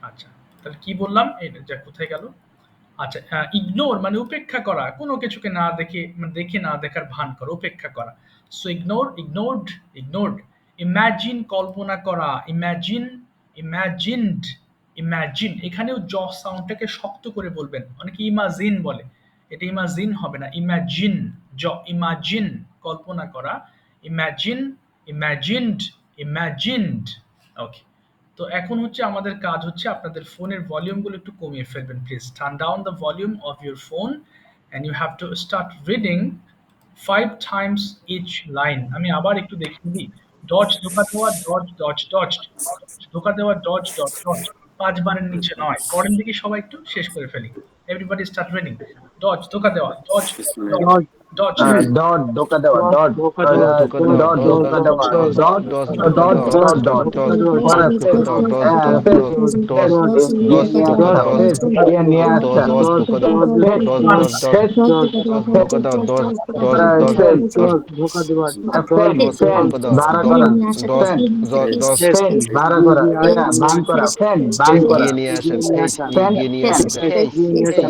আচ্ছা, তাহলে কি বললাম? এটা যা কোথায় গেল? আচ্ছা, ইগনোর মানে উপেক্ষা করা। কোনো কিছুকে না দেখে মানে দেখে না দেখার ভান করা, উপেক্ষা করা। So ignore, ignored, ignored. Imagine কল্পনা করা, ইমাজিন, ইমাজিনড, ইমাজিন। এখানেও জ সাউন্ডটাকে শক্ত করে বলবেন। অনেকে ইমাজিন বলে। এটা ইমাজিন হবে না, ইমাজিন। জ ইমাজিন কল্পনা করা, ইমাজিন, ইমাজিনড, ইমাজিনড। ওকে। তো এখন হচ্ছে আমাদের কাজ হচ্ছে আপনাদের ফোনের ভলিউমগুলো একটু কমিয়ে ফেলবেন please. Turn down the volume of your phone and you have to start reading 5 times each line. আমি আবার একটু দেখিয়ে দিই। ডজ ধোকা দেওয়া, ডজ ডজ ডজড, ধোকা দেওয়া, ডজ ডজ ডজ। ৫ বারের নিচে নয়। পরের দিকে সবাই একটু শেষ করে ফেলি। Everybody start reading. ডজ ধোকা দেওয়া, dodge dodge dot dodge dot ধোকা দেওয়া, dot ডট ধোকা দেওয়া ধোকা দেওয়া, ডট ডস ধোকা ডস দেওয়া, ডস ডট ডস ডট ধোকা ডট দেওয়া, dot ডট ধোকা ডস দেওয়া ডস পরে ধোকা দেওয়া, ডস ডস ফেস ডস ফেস ডস ধোকা আচ্ছা ডস ফেস ধোকা ইয়ে দেওয়া নিয়ে ডস আসা ডস dot ধোকা দেওয়া, dot ফেস ডস ওয়ান। ডস ডস ফেস dot ডস ধোকা দেওয়া, ডস ডস পরে ডস ফেস ডস dot ধোকা দেওয়া dot ফেন ডস ফেন ধোকা দেওয়া, ভাড়া ডস করা ডস ফেন ডস ফেস ফেন ভাড়া দিয়ে করা নিয়ে ইয়া আসা বান করা ফেন বান ফেস করা গিয়ে নিয়ে আসা, দিয়ে নিয়ে ফেস আসা ফেন গিয়ে নিয়ে ফেস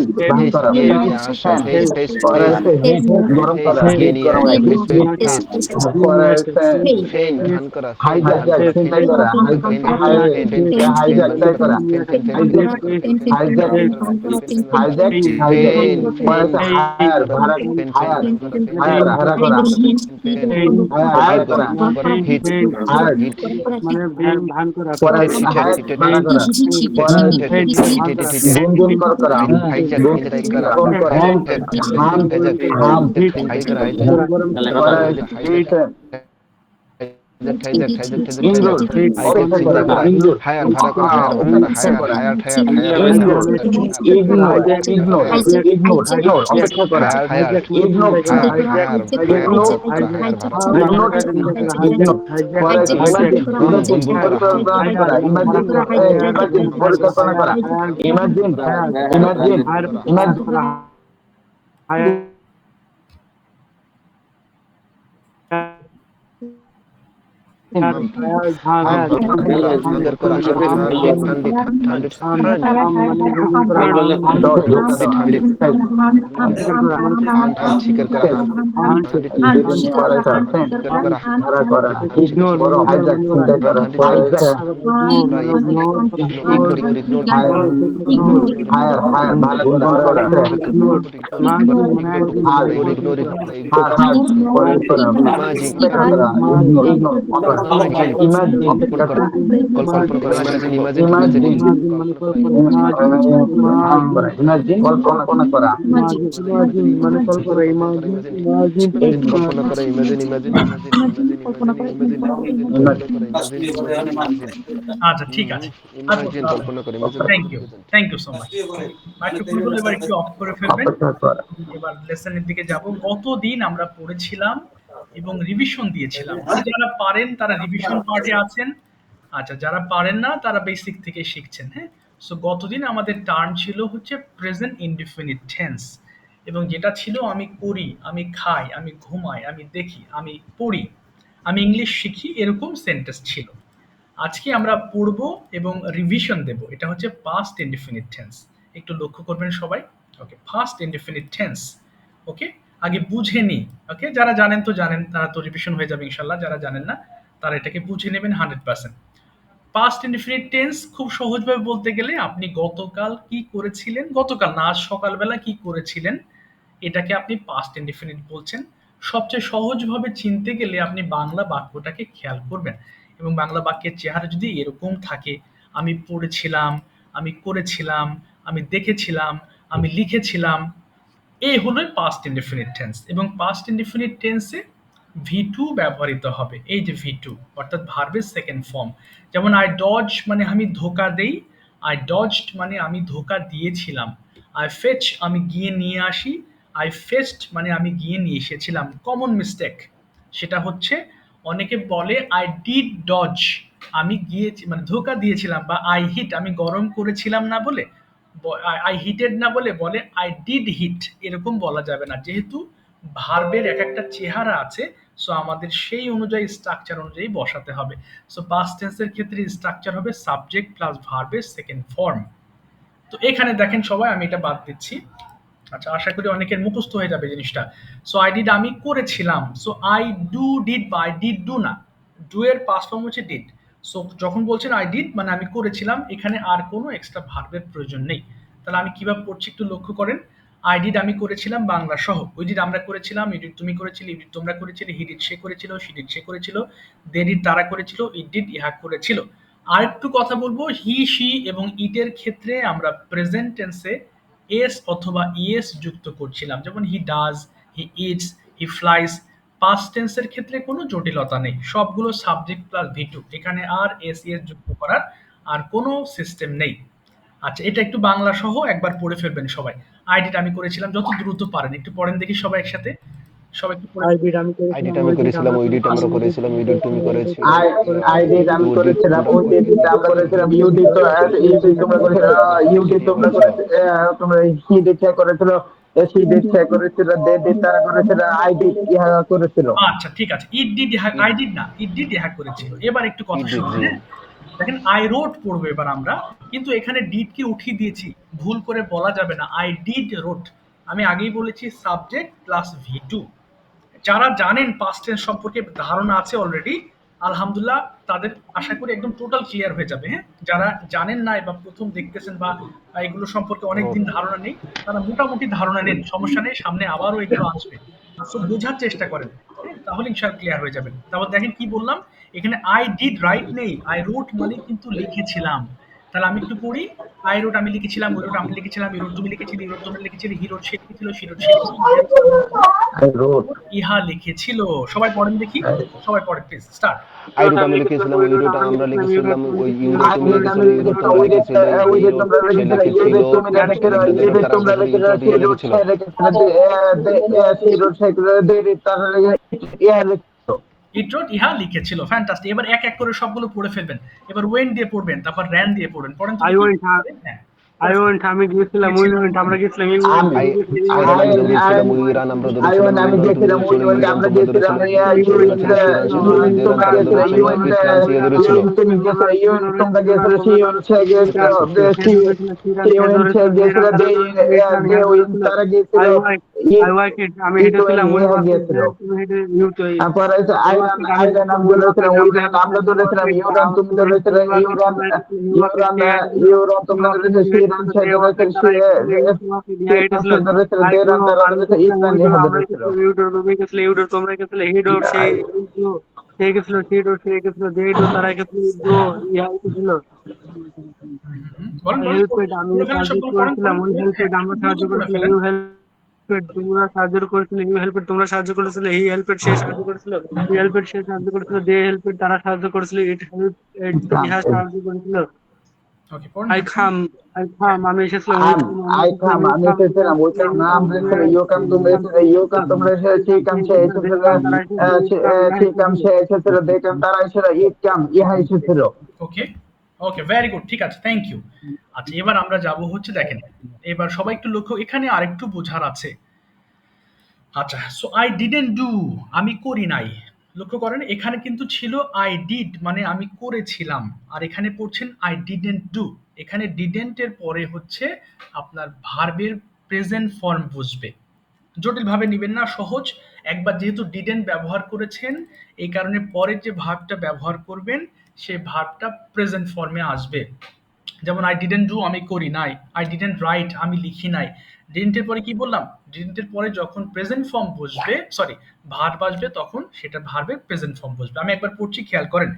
আসা, ফেস ফেস দিয়ে নিয়ে আসা ফেন ফেস বান ফেস করা গিয়ে ফেস নিয়ে আসা, ফেন ফেস ফেস ফেস পরে ফেস হচ্ছে হিট গরম ফেস করা ফেস গিয়ে হিট নিয়ে গরম আসা, হয় fetch heat fetch heat fetch দিয়ে নিয়ে পরে আসা হচ্ছে ফেন ফেস ঘান করা, ফেন ঘান হাইজ্যাক করা, ফেস ফেন চিন্তাই করা ফেন হাইওয়ে ফেন ফেন ফেন ফেন হাইজ্যাক বান তাই করা, করা ফেন ফেন ফেন ফেন হাইজ্যাক ফেন ফেন ফেন ফেন হাইজ্যাক বান করা, ফেন ফেন ফেন ফেন হাইজ্যাক হাইজ্যাক ফেন পরে ফেন হচ্ছে ঘান হায়ার করা, ভাড়া ফেন ফেন হায়ার ঘান করা, ফেন ফেন হায়ার ঘান ভাড়া করা, করা ফেন হায়ার হাইড ভাড়া করা, করা পরে হিট হায়ার হিট মানে ভান করা পরে হিটেড হচ্ছে হিটেড হায়ার হিটেড ভাড়া করা হিটেড পরে হিটেড হচ্ছে ভান হিটেড করা হিটেড গুনগুন করা হাইজ্যাক গুন হিটেড করা, গুন করা হাইজ্যাক হাম হাইজ্যাক হাম হাইজ্যাক হাই করা, হাইজ্যাক গরম করা পরে hijack hijack heat hijack hijack hijack hijack inroad icon অপেক্ষা চিন্তা করা করা, ইনরোড হায়ার ভাড়া করা, হায়ার ভাড়া করা, অপেক্ষা হায়ার করা hire hire hire hire ignore ignore hijack ignore hijack ignore ignore অপেক্ষা করা হায়ার হায়ার হাইজ্যাক মানে ইগনোর চিন্তা করা hire hijack hire hijack hire ignore ভাড়া করা, হাইজ্যাক হায়ার ভাড়া করা, ভাড়া ইগনোর করা চিন্তা করা হাইজ্যাক ইগনোর হাইজ্যাক পরে হাইজ্যাক ইমাজিন ইমাজিন গুনগুন করা, পরিকল্পনা করা হায়ার ইমাজিন ভাড়া করা হায়ার ইমাজিন হায়ার পরিকল্পনা হায়ার করা hire imagine hire imagine hire করা, হায়ার ইমাজিন করা hire hire hum hire hum করা, হাঙ্গার করা, hundred hundred hundred hundred hundred মানে গুণ করা দশ ধোকা হান্ড্রেড দেওয়া হান্ড্রেড শিকার করা হান্ট হান্ট শিকার করা, হান্ট হান্ড্রেড হান্ড্রেড শিকার পরে করা, হান্ট শিকার করা, ভাড়া করা হান্ট শিকার ইগনোর বড় করা, ইগনোর হাইজ্যাক মানে চিন্তা হান্ট করা হান্ড্রেড পরে hundred ignore ignore ignore ignore ignore hire ignore hire hire ভালো গুনগুন করা ইগনোর ইমাজিন মানে হার ইগনোর ইগনোর হার হার পরে করা ইমাজিন অপেক্ষা করা ইগনোর ইগনোর ইমাজিন ইমাজিন কল্পনা করা, কল্পনা করা, imagine imagine imagine imagine imagine মানে কল্পনা ইমাজিন ইমাজিন ইমাজিন কল্পনা করা ইমাজিন ইমাজিন মানে কল্পনা ইমাজিন ইমাজিন ইমাজিন কল্পনা করা, imagine imagine imagine imagine imagine imagine কল্পনা করা, ইমাজিন ইমাজিন ইমাজিন আচ্ছা, ঠিক আছে। ইমাজিন কল্পনা করা, imagine thank you so much. মাইক্রোফোনগুলো এবার একটু অফ করে ফেলবেন। অপেক্ষা করা এবার লেসনের দিকে যাব। গতদিন আমরা পড়েছিলাম এবং রিভিশন দিয়েছিলাম। যারা পারেন তারা রিভিশন পার্টে আছেন। আচ্ছা, যারা পারেন না তারা বেসিক থেকে শিখছেন। হ্যাঁ, সো গতদিন আমাদের টার্ম ছিল হচ্ছে প্রেজেন্ট ইনডিফিনিট টেন্স, এবং যেটা ছিল আমি করি, আমি খাই, আমি ঘুমাই, আমি দেখি, আমি পড়ি, আমি ইংলিশ শিখি, এরকম সেন্টেন্স ছিল। আজকে আমরা পড়ব এবং রিভিশন দেব। এটা হচ্ছে পাস্ট ইনডিফিনিট টেন্স। একটু লক্ষ্য করবেন সবাই। ওকে, ফার্স্ট ইনডিফিনিট টেন্স। ওকে, আগে বুঝে নিই। ওকে, যারা জানেন তো জানেন, তারা তো রিভিশন হয়ে যাবে ইনশাল্লাহ। যারা জানেন না তারা এটাকে বুঝে নেবেন 100%। পাস্ট ইনডিফিনিট টেন্স খুব সহজভাবে বলতে গেলে আপনি গতকাল কি করেছিলেন, গতকাল না আজ সকালবেলা কি করেছিলেন, এটাকে আপনি পাস্ট ইনডিফিনিট বলছেন। সবচেয়ে সহজভাবে চিনতে গেলে আপনি বাংলা বাক্যটাকে খেয়াল করবেন, এবং বাংলা বাক্যের চেহারা যদি এরকম থাকে, আমি পড়েছিলাম, আমি করেছিলাম, আমি দেখেছিলাম, আমি লিখেছিলাম, এই হলো পাস্ট ইনডিফিনিট টেন্স। এবং পাস্ট ইনডিফিনিট টেন্সে ভি টু ব্যবহৃত হবে। এই যে ভি টু অর্থাৎ ভার্বের সেকেন্ড ফর্ম। যেমন আই ডজ মানে আমি ধোকা দেই, আই ডজড মানে আমি ধোকা দিয়েছিলাম, আই ফেচ আমি গিয়ে নিয়ে আসি, আই ফেস্ট মানে আমি গিয়ে নিয়ে এসেছিলাম। কমন মিস্টেক সেটা হচ্ছে অনেকে বলে আই ডিড ডজ, আমি গিয়ে মানে ধোকা দিয়েছিলাম, বা আই হিট আমি গরম করেছিলাম না বলে, আই হিটেড না বলে বলে আই ডিড হিট। এরকম বলা যাবে না, যেহেতু ভার্বের এক একটা চেহারা আছে, সো আমাদের সেই অনুযায়ী স্ট্রাকচার অনুযায়ী বসাতে হবে। সো পাস্ট টেন্সের ক্ষেত্রে স্ট্রাকচার হবে সাবজেক্ট প্লাস ভার্বের সেকেন্ড ফর্ম। তো এখানে দেখেন সবাই, আমি এটা বাদ দিচ্ছি। আচ্ছা, আশা করি অনেকের মুখস্থ হয়ে যাবে জিনিসটা। সো আই ডিড আমি করেছিলাম, সো আই ডু ডিড বা আই ডিড ডু না, ডু এর পাস্ট ফর্ম হচ্ছে ডিড। সো যখন বলছেন আই ডিড মানে আমি করেছিলাম, এখানে আর কোনো এক্সট্রা ভার্বের প্রয়োজন নেই। তাহলে আমি কিভাবে পড়ছি একটু লক্ষ্য করেন। আই ডিড আমি করেছিলাম বাংলা সহ, উই ডিড আমরা করেছিলাম, ইউ ডিড তুমি করেছিলে, ইউ ডিড তোমরা করেছিলে, হি ডিড সে করেছিল, শি ডিড সে করেছিল, দে ডিড তারা করেছিল, ইট ডিড ইহা করেছিল। আরেকটু কথা বলবো, হি শি এবং ইটের ক্ষেত্রে আমরা প্রেজেন্ট টেন্সে এস অথবা ইএস যুক্ত করছিলাম, যেমন he does, he eats, he flies. Past টেন্সের ক্ষেত্রে কোনো জটিলতা নেই, সবগুলো সাবজেক্ট প্লাস ভি টু, এখানে আর এস ইএস যুক্ত করার আর কোনো সিস্টেম নেই। আচ্ছা, এটা একটু বাংলা সহ একবার পড়ে ফেলবেন সবাই। আই ডিড আমি করেছিলাম, যত দ্রুত পারেন একটু পড়েন দেখি সবাই একসাথে, সবাই একটু পড়ে। আই ডিড আমি আই করেছিলাম, ডিড আমি ওই ডিড করেছিলাম, আমরা ওই ডিড করেছিলাম, আমরা করেছিলাম, ইউ ডিড তুমি করেছিলে, আই আই ডিড আমি ইউ ডিড করেছিলাম, তুমি ওই ডিড আমরা করেছিলাম, ইউ ডিড তোমরা করেছিল, ইউ ডিড তোমরা করেছিল, তোমরা হি ডিড সে করেছিল, সি ডিড সে করেছিল, দে ডিড তারা করেছিল, আই ডিড ইহা করেছিল। আচ্ছা ঠিক আছে, ইট ডিড ইহা, আই ডিড না, ইট ডিড ইহা করেছিল। এবার একটু হি কথা ডিড শুনুন, জি। হ্যাঁ। দেখেন আই রোট পড়বো এবার আমরা, কিন্তু এখানে ডিড কে উঠিয়ে দিয়েছি, ভুল করে বলা যাবে না আই ডিড রোট। আমি আগেই বলেছি সাবজেক্ট প্লাস ভি টু। যারা জানেন পাস্ট টেন্স সম্পর্কে ধারণা আছে অলরেডি, আলহামদুলিল্লাহ, তাদের আশা করি একদম টোটাল ক্লিয়ার হয়ে যাবে। হ্যাঁ, যারা জানেন না বা প্রথম দেখতেছেন বা এগুলো সম্পর্কে অনেকদিন ধারণা নেই, তারা মোটামুটি ধারণা নেন, সমস্যা নেই, সামনে আবারও এগুলো আসবে। তো বোঝার চেষ্টা করেন, হ্যাঁ, তাহলে ইনশাআল্লাহ ক্লিয়ার হয়ে যাবেন। তারপর দেখেন কি বললাম, এখানে আই ডিড রাইট নেই, আই রোট মানে কিন্তু লিখেছিলাম। তাহলে আমি একটু পড়ি। আই রোট আমি লিখেছিলাম, ওই রোট আমি লিখেছিলাম, ইউ রোট তুমি লিখেছিলে, ইউ রোট তোমরা লিখেছিলে, হি রোট সে লিখেছিল, শি রোট সে লিখেছিল, দে রোট তারা লিখেছিল, আই রোড, ইহা লিখেছিল। সবাই পড়েন দেখি, সবাই পড়েন please, start. I wrote wrote আমি আমি লিখেছিলাম, লিখেছিলাম, ওই ইউ রোড রুট আমরা আমরা লিখেছিলাম, ইউ রোড লিখেছিলাম, তুমি ওই ইউ লিখেছিলে, রুট আই তুমি ডিড আমি লিখেছিলে, ইউ রুট লিখেছিলাম, তোমরা ওই ডিড লিখেছিলে, হি রোট তোমরা সে লিখেছিল, ইউ লিখেছিল, ডিড তুমি লিখেছিল, দে ইউ ডিড ডিড তারা তোমরা লিখেছিল, লিখেছিল, ইউ সি রুট রোড লিখেছিল। সে লিখেছিল, সি রোড সে দে ডিড তারা ইহা লিখেছিল। ইট রোট ইহা লিখেছিল, ফ্যান্টাস্টিক। এবার এক এক করে সবগুলো পড়ে ফেলবেন। এবার ওয়েন দিয়ে পড়বেন, তারপর র্যান দিয়ে পড়বেন, পড়েন তো আই দেখি। ওয়েন্ট, হ্যাঁ, আই পড়ে ফেলুন। ওয়েন্ট আমি গিয়েছিলাম, উই গিয়েছিলাম, ওয়েন্ট আমরা গেছিলাম, ইউ ওয়েন্ট আমি আই তুমি গেছিলে, you I went run I তুমি আমি গেছিলে, আই দৌড়েছিলাম, উই রান আমরা আই দৌড়েছিলাম, ওয়েন্ট ইউ আমি রান তুমি গিয়েছিলাম, উই দৌড়েছিলে, ইউ ওয়েন্ট রান আমরা তোমরা গিয়েছিলাম, দৌড়েছিলে, ইউ হি ওয়েন্ট রান তুমি সে সে রান গেছিল, সে ইউ দৌড়েছিল, ওয়েন্ট দে রান তোমরা তারা গিয়েছিল, দৌড়েছিল, you it went it run সে দৌড়েছিল। ইউ তোমরা গিয়েছিল, সি ওয়েন্ট সে গিয়েছিল, সে সি ওয়েন্ট সে ধরেছিল, গিয়েছিল, দে ওয়েন্ট তারা গিয়েছিল, আই ওয়াইক, ইট আই ওয়াইক ইট আমি ইট ওয়েন্ট হেঁটেছিলাম, উই ইহা ওয়াক ইট গিয়েছিল। তুমি হেঁটে ইউ তো তারপর আছে আই ওয়াক ইট আমি আই রান হেঁটেছিলাম, আমি উই ওয়াক ইট দৌড়েছিলাম, উই আমরা রান আমরা হেঁটেছিলাম, ইউ ওয়াক দৌড়েছিলাম, ইট ইউ রান তুমি তুমি দৌড়েছিলে, উই ওয়াক ইট তোমরা হেঁটেছিলে, ইউ ওয়াক ইট সে হেঁটেছিল, ইউ রান ইউ তোমরা ওয়াক ইট দৌড়েছিলে, তুমি সি রান হেঁটেছিল, সে দে ওয়াক দৌড়েছিল, ইট তারা হেঁটেছিল, ইউ ওয়াক ইট ইহা হেঁটেছিল, সে দৌড়েছিল, আই দে গ্রো রান তারা আমি দৌড়েছিল, ইট গেছিলাম, রান উই গ্রো ইহা আমরা দৌড়েছিল। গেছিলাম, ইউ ডোর তুমি গেছিলে, ইউ ডোর তোমরা গেছিলে, হি ডোর সে গ্রো সে গেছিল, সি ডোর সে গেছিল, দে ডোর তারা গেছিল, ইউ গ্রো ইহা হেঁটেছিল। বলেন বলেন, হেল্পেড আমি পড়ে ফেলেন সাহায্য সবগুলো, পড়েন করেছিলাম, পড়েন ওই পড়েন, হ্যাঁ, হেল্পেড আমরা একটু দ্রুত সাহায্য পড়ে করেছিলাম, ফেলেন। ইউ হেল্পেড তোমরা সাহায্য করেছিলে, ইউ হেল্পেড তোমরা সাহায্য করেছিলে, হি হেল্পেড সে সাহায্য করেছিল, হি হেল্পেড সে সাহায্য করেছিল, দে হেল্পেড তারা সাহায্য করেছিল, ইট হেল্পড ইহা সাহায্য করেছিল। ওকে, পড়েন আই হ্যাঁ। খাম, আই খাম আমি এসেছিলাম, উই আম খাম আমরা আই এসেছিলাম, কাম ইউ আমি খাম এসেছিলাম, ওই কাম না আমরা এসেছিলাম, ইউ কাম তোমরা এসেছিলে, ইউ কাম তোমরা এসেছিলে, সি কাম সে দে এসেছিল, কাম তারা এসেছিল, ইউ কাম ইহা সি কাম এসেছিল। সে এসেছিল, দে কাম তারা এসেছিল, ইট কাম ইহা এসেছিল। ওকে, ওকে, ভেরি গুড, ঠিক আছে, থ্যাংক ইউ। আচ্ছা, এবার আমরা যাব হচ্ছে, দেখেন, এবার সবাই একটু লক্ষ্য, এখানে আরেকটু বোঝার আছে। আচ্ছা, সো আই ডিডেন্ট ডু, আমি করি নাই। লক্ষ্য করেন, এখানে কিন্তু ছিল আই ডিড মানে আমি করেছিলাম, আর এখানে পড়ছেন আই ডিডেন্ট ডু। এখানে ডিডেন্ট এর পরে হচ্ছে আপনার ভার্বের প্রেজেন্ট ফর্ম বসবে। জটিলভাবে নিবেন না, সহজ। একবার যেহেতু ডিডেন্ট ব্যবহার করেছেন, এই কারণে পরের যে ভার্বটা ব্যবহার করবেন সেই ভার্বটা প্রেজেন্ট ফর্মে আসবে। যেমন আই ডিডেন্ট ডু আমি করি নাই, আই ডিডেন্ট রাইট আমি লিখি নাই। ডিডেন্টের পরে কি বললাম, ডিডেন্টের পরে যখন প্রেজেন্ট ফর্ম বসবে, সরি, ভার্ব আসবে, তখন সেটা ভার্বের প্রেজেন্ট ফর্ম বসবে। আমি একবার পড়ছি, খেয়াল করেন।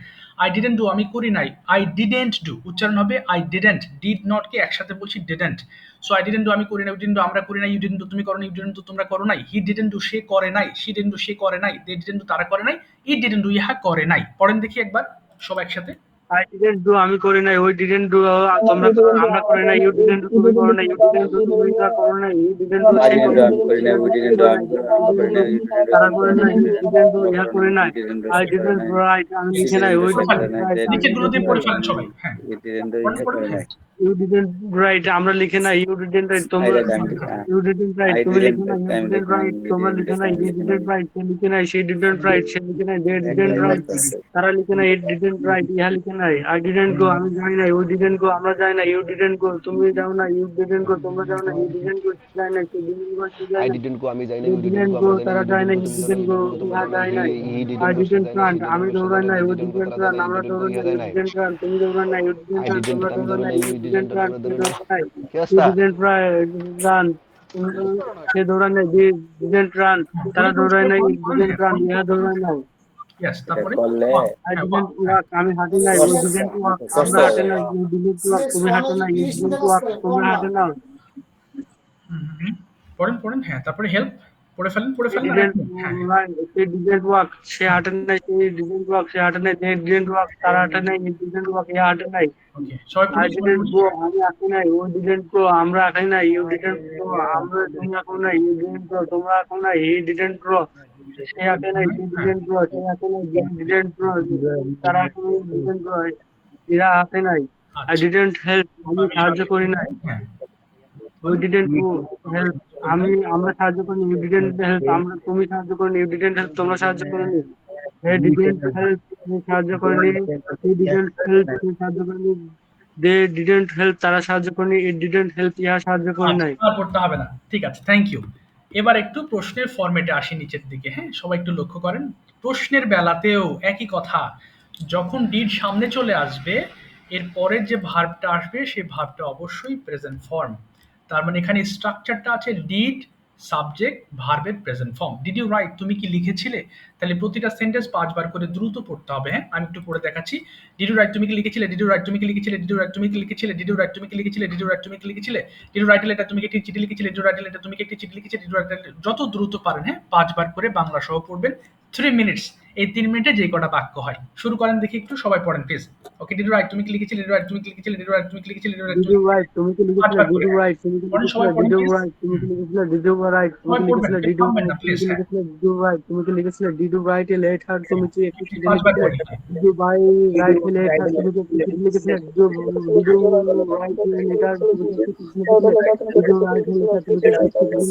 আই ডিডেন্ট ডু আমি করি নাই, আই ডিডেন্ট ডু উচ্চারণ হবে আই ডিডেন্ট, ডিড নট কে একসাথে বলছি didn't. So I didn't do আমি করি নাই, ইউ ডিডেন্ট ডু আমরা করি নাই, ইউ ডিডেন্ট ডু তুমি করো নাই, ইউ ডিডেন্ট ডু তোমরা করো নাই, হি ডিডেন্ট ডু সে করে নাই, শি ডিডেন্ট ডু সে করে নাই, দে ডিডেন্ট ডু তারা করে নাই, ইট ডিডেন্ট ডু ইহা করে নাই। পড়েন দেখি একবার সব একসাথে। আই ডিডেন্ট ডু আমি করি নাই, ওই ডিডেন্ট ডু তোমরা করো আমরা করি নাই, ইউ ডিডেন্ট ডু তুমি করো নাই, ইউ ডিডেন্ট ডু তুমি তা করো নাই, ই ডিডেন্ট ডু I সে didn't করে do, নাই, I'm say calling now, we didn't do, করে নাই, I'm calling now, you didn't do, তারা I'm করে calling now, নাই, you E didn't didn't do ইহা করে নাই, do, I she didn't right আমি লিখে নাই, ওই পড়ে ডিডেন্ট ফেলেন, রাইট আমি নিচেরগুলো দিয়ে লিখে নাই। পড়ে ফেলেন সবাই, হ্যাঁ, didn't do, পড়েন you পড়েন calling please. now. You didn't write আমরা লিখে না ইউ ডিডেন্ট রাইট I তোমরা read, I'm reading. You didn't write I তুমি লিখে didn't না write, you I'm didn't written, write we তোমরা didn't লিখে write, না I'm you written. Didn't write সে লিখে নাই শি ডিডেন্ট রাইট সে লিখে নাই দে ডিডেন্ট রাইট তারা লিখে না ইট ডিডেন্ট রাইট ইহা লিখে নাই আই ডিডেন্ট গো আমি যাই না ইউ ডিডেন্ট গো আমরা যাই না ইউ ডিডেন্ট গো তুমি যাও না ইউ ডিডেন্ট গো তোমরা যাও না ইউ ডিডেন্ট গো যাই না সে ডিডেন্ট গো সে যায় আই না ডিডন্ট গো আমি যাই না you you didn't didn't go go আমরা যাই না তারা ইউ যায় না ডিডন্ট গো ইউ তোমরা ডিডেন্ট যাও না গো ইউ ডিডন্ট গো ইহা তোমরা যাও না যায় না he I didn't go say didn't যায় না হি রান ডিডন্ট আমি গো সে দৌড়াই যায় না না you he didn't go didn't তারা যায় রান না আমরা হি ডিডন্ট গো দৌড়াই না ইয়া ইউ যায় না ডিডেন্ট রান তুমি দৌড়াই না you didn't I run didn't তোমরা আমি দৌড়াই দৌড়াই না না you you didn't didn't run আমরা সে দৌড়াই না দৌড়াই কি ইউ অবস্থা ডিডেন্ট রান সে দৌড়ায় না যে ডিডেন্ট রান তারা দৌড়ায় না ইউ ডিডেন্ট রান ইহা দৌড়ায় না ইয়েস, এটা তারপরে করলে আই হ্যাঁ, ডিডেন্ট ওয়াক আমি হাঁটি না ইউ ডিডেন্ট ওয়াক কষ্ট আমরা হবে হাঁটে না ইউ ডিডেন্ট ওয়াক তুমি হাঁটো না ইউ ডিডেন্ট ওয়াক তোমরা হাঁটে না পড়েন পড়েন, হ্যাঁ, তারপরে হেল্প পড়ে ফেলেন he আর didn't এক মিনিট, হ্যাঁ run, he didn't walk সে হাঁটে নাই সে didn't walk সে হাঁটে নাই they didn't walk তারা হাঁটে নাই he didn't walk এ হাঁটে নাই ওকে, সবাই I পড়ি সবাই didn't পড়ি। go আমি আসি নাই ও didn't go আমরা আসি নাই you didn't go আমরা তুমি আসো নাই you didn't go তোমরা আসো নাই he didn't go সে আসে নাই she didn't go সে আসে নাই he didn't go তারা আসে নাই didn't go এরা আসে নাই I আচ্ছা, didn't help আমি সাহায্য করি নাই হ্যাঁ we didn't go help আমরা সাহায্য করিনি you didn't help তুমি সাহায্য করিনি you didn't help তোমরা সাহায্য করিনি they didn't help তুমি সাহায্য করিনি he didn't help তুমি সাহায্য করিনি they didn't help তারা সাহায্য করেনি it didn't help ইহা সাহায্য করে নাই আর পড়তে হবে না, ঠিক আছে, থ্যাংক ইউ। এবার একটু প্রশ্নের ফরম্যাটে আসি নিচের দিকে, হ্যাঁ সবাই একটু লক্ষ্য করেন। প্রশ্নের বেলাতেও একই কথা, যখন ডিড সামনে চলে আসবে এর পরের যে ভার্বটা আসবে সেই ভার্বটা অবশ্যই প্রেজেন্ট ফর্ম। তার মানে এখানে স্ট্রাকচারটা আছে ডিড সাবজেক্ট ভার্বের present form. Did you write তুমি কি লিখেছিলে, তাহলে প্রতিটা সেন্টেন্স 5 বার করে দ্রুত পড়তে হবে। হ্যাঁ আমি একটু পড়ে দেখাচ্ছি। ডিড ইউ রাইট তুমি কি লিখেছিলে, ডিড ইউ রাইট তুমি কি লিখেছিলে, ডিড ইউ রাইট তুমি কি লিখেছিলে, ডিড ইউ রাইট তুমি কি লিখেছিলে, ডিড ইউ রাইট তুমি কি লিখেছিলে, ডিড ইউ রাইট লেটার তুমি কি একটি চিঠি লিখেছিলে, ডিড ইউ রাইট লেটার তুমি কি একটি চিঠি লিখেছিলে, ডিড ইউ রাইট যত দ্রুত পারেন, হ্যাঁ 5 বার করে বাংলা সহ পড়বেন। 3 মিনিটস, এই 3 মিনিটে যে কটা বাক্য হয়। শুরু করেন দেখি একটু, সবাই পড়েন please. Okay, did you write তুমি কি লিখেছিলে, ডিড ইউ রাইট তুমি কি লিখেছিলে, ডিড ইউ রাইট তুমি কি লিখেছিলে, did you write did you write তুমি কি লিখেছিলে 5 বার did করে। you write তুমি কি পড়েন সবাই লিখেছিলে পড়েন did you প্লিজ। write তুমি কি লিখেছিলে did you write তুমি সবাই কি পড়বেন, লিখেছিলে কেউ did you থামবেন write না তুমি প্লিজ। কি হ্যাঁ লিখেছিলে did you write তুমি কি লিখেছিলে did you write a letter তুমি কি একটি চিঠি 5 বার লিখেছিলে করে। did you buy write a letter তুমি কি একটি চিঠি লিখেছিলে did you write a letter তুমি কি একটি চিঠি লিখেছিলে did you write a letter তুমি কি একটি চিঠি লিখেছিলে did you write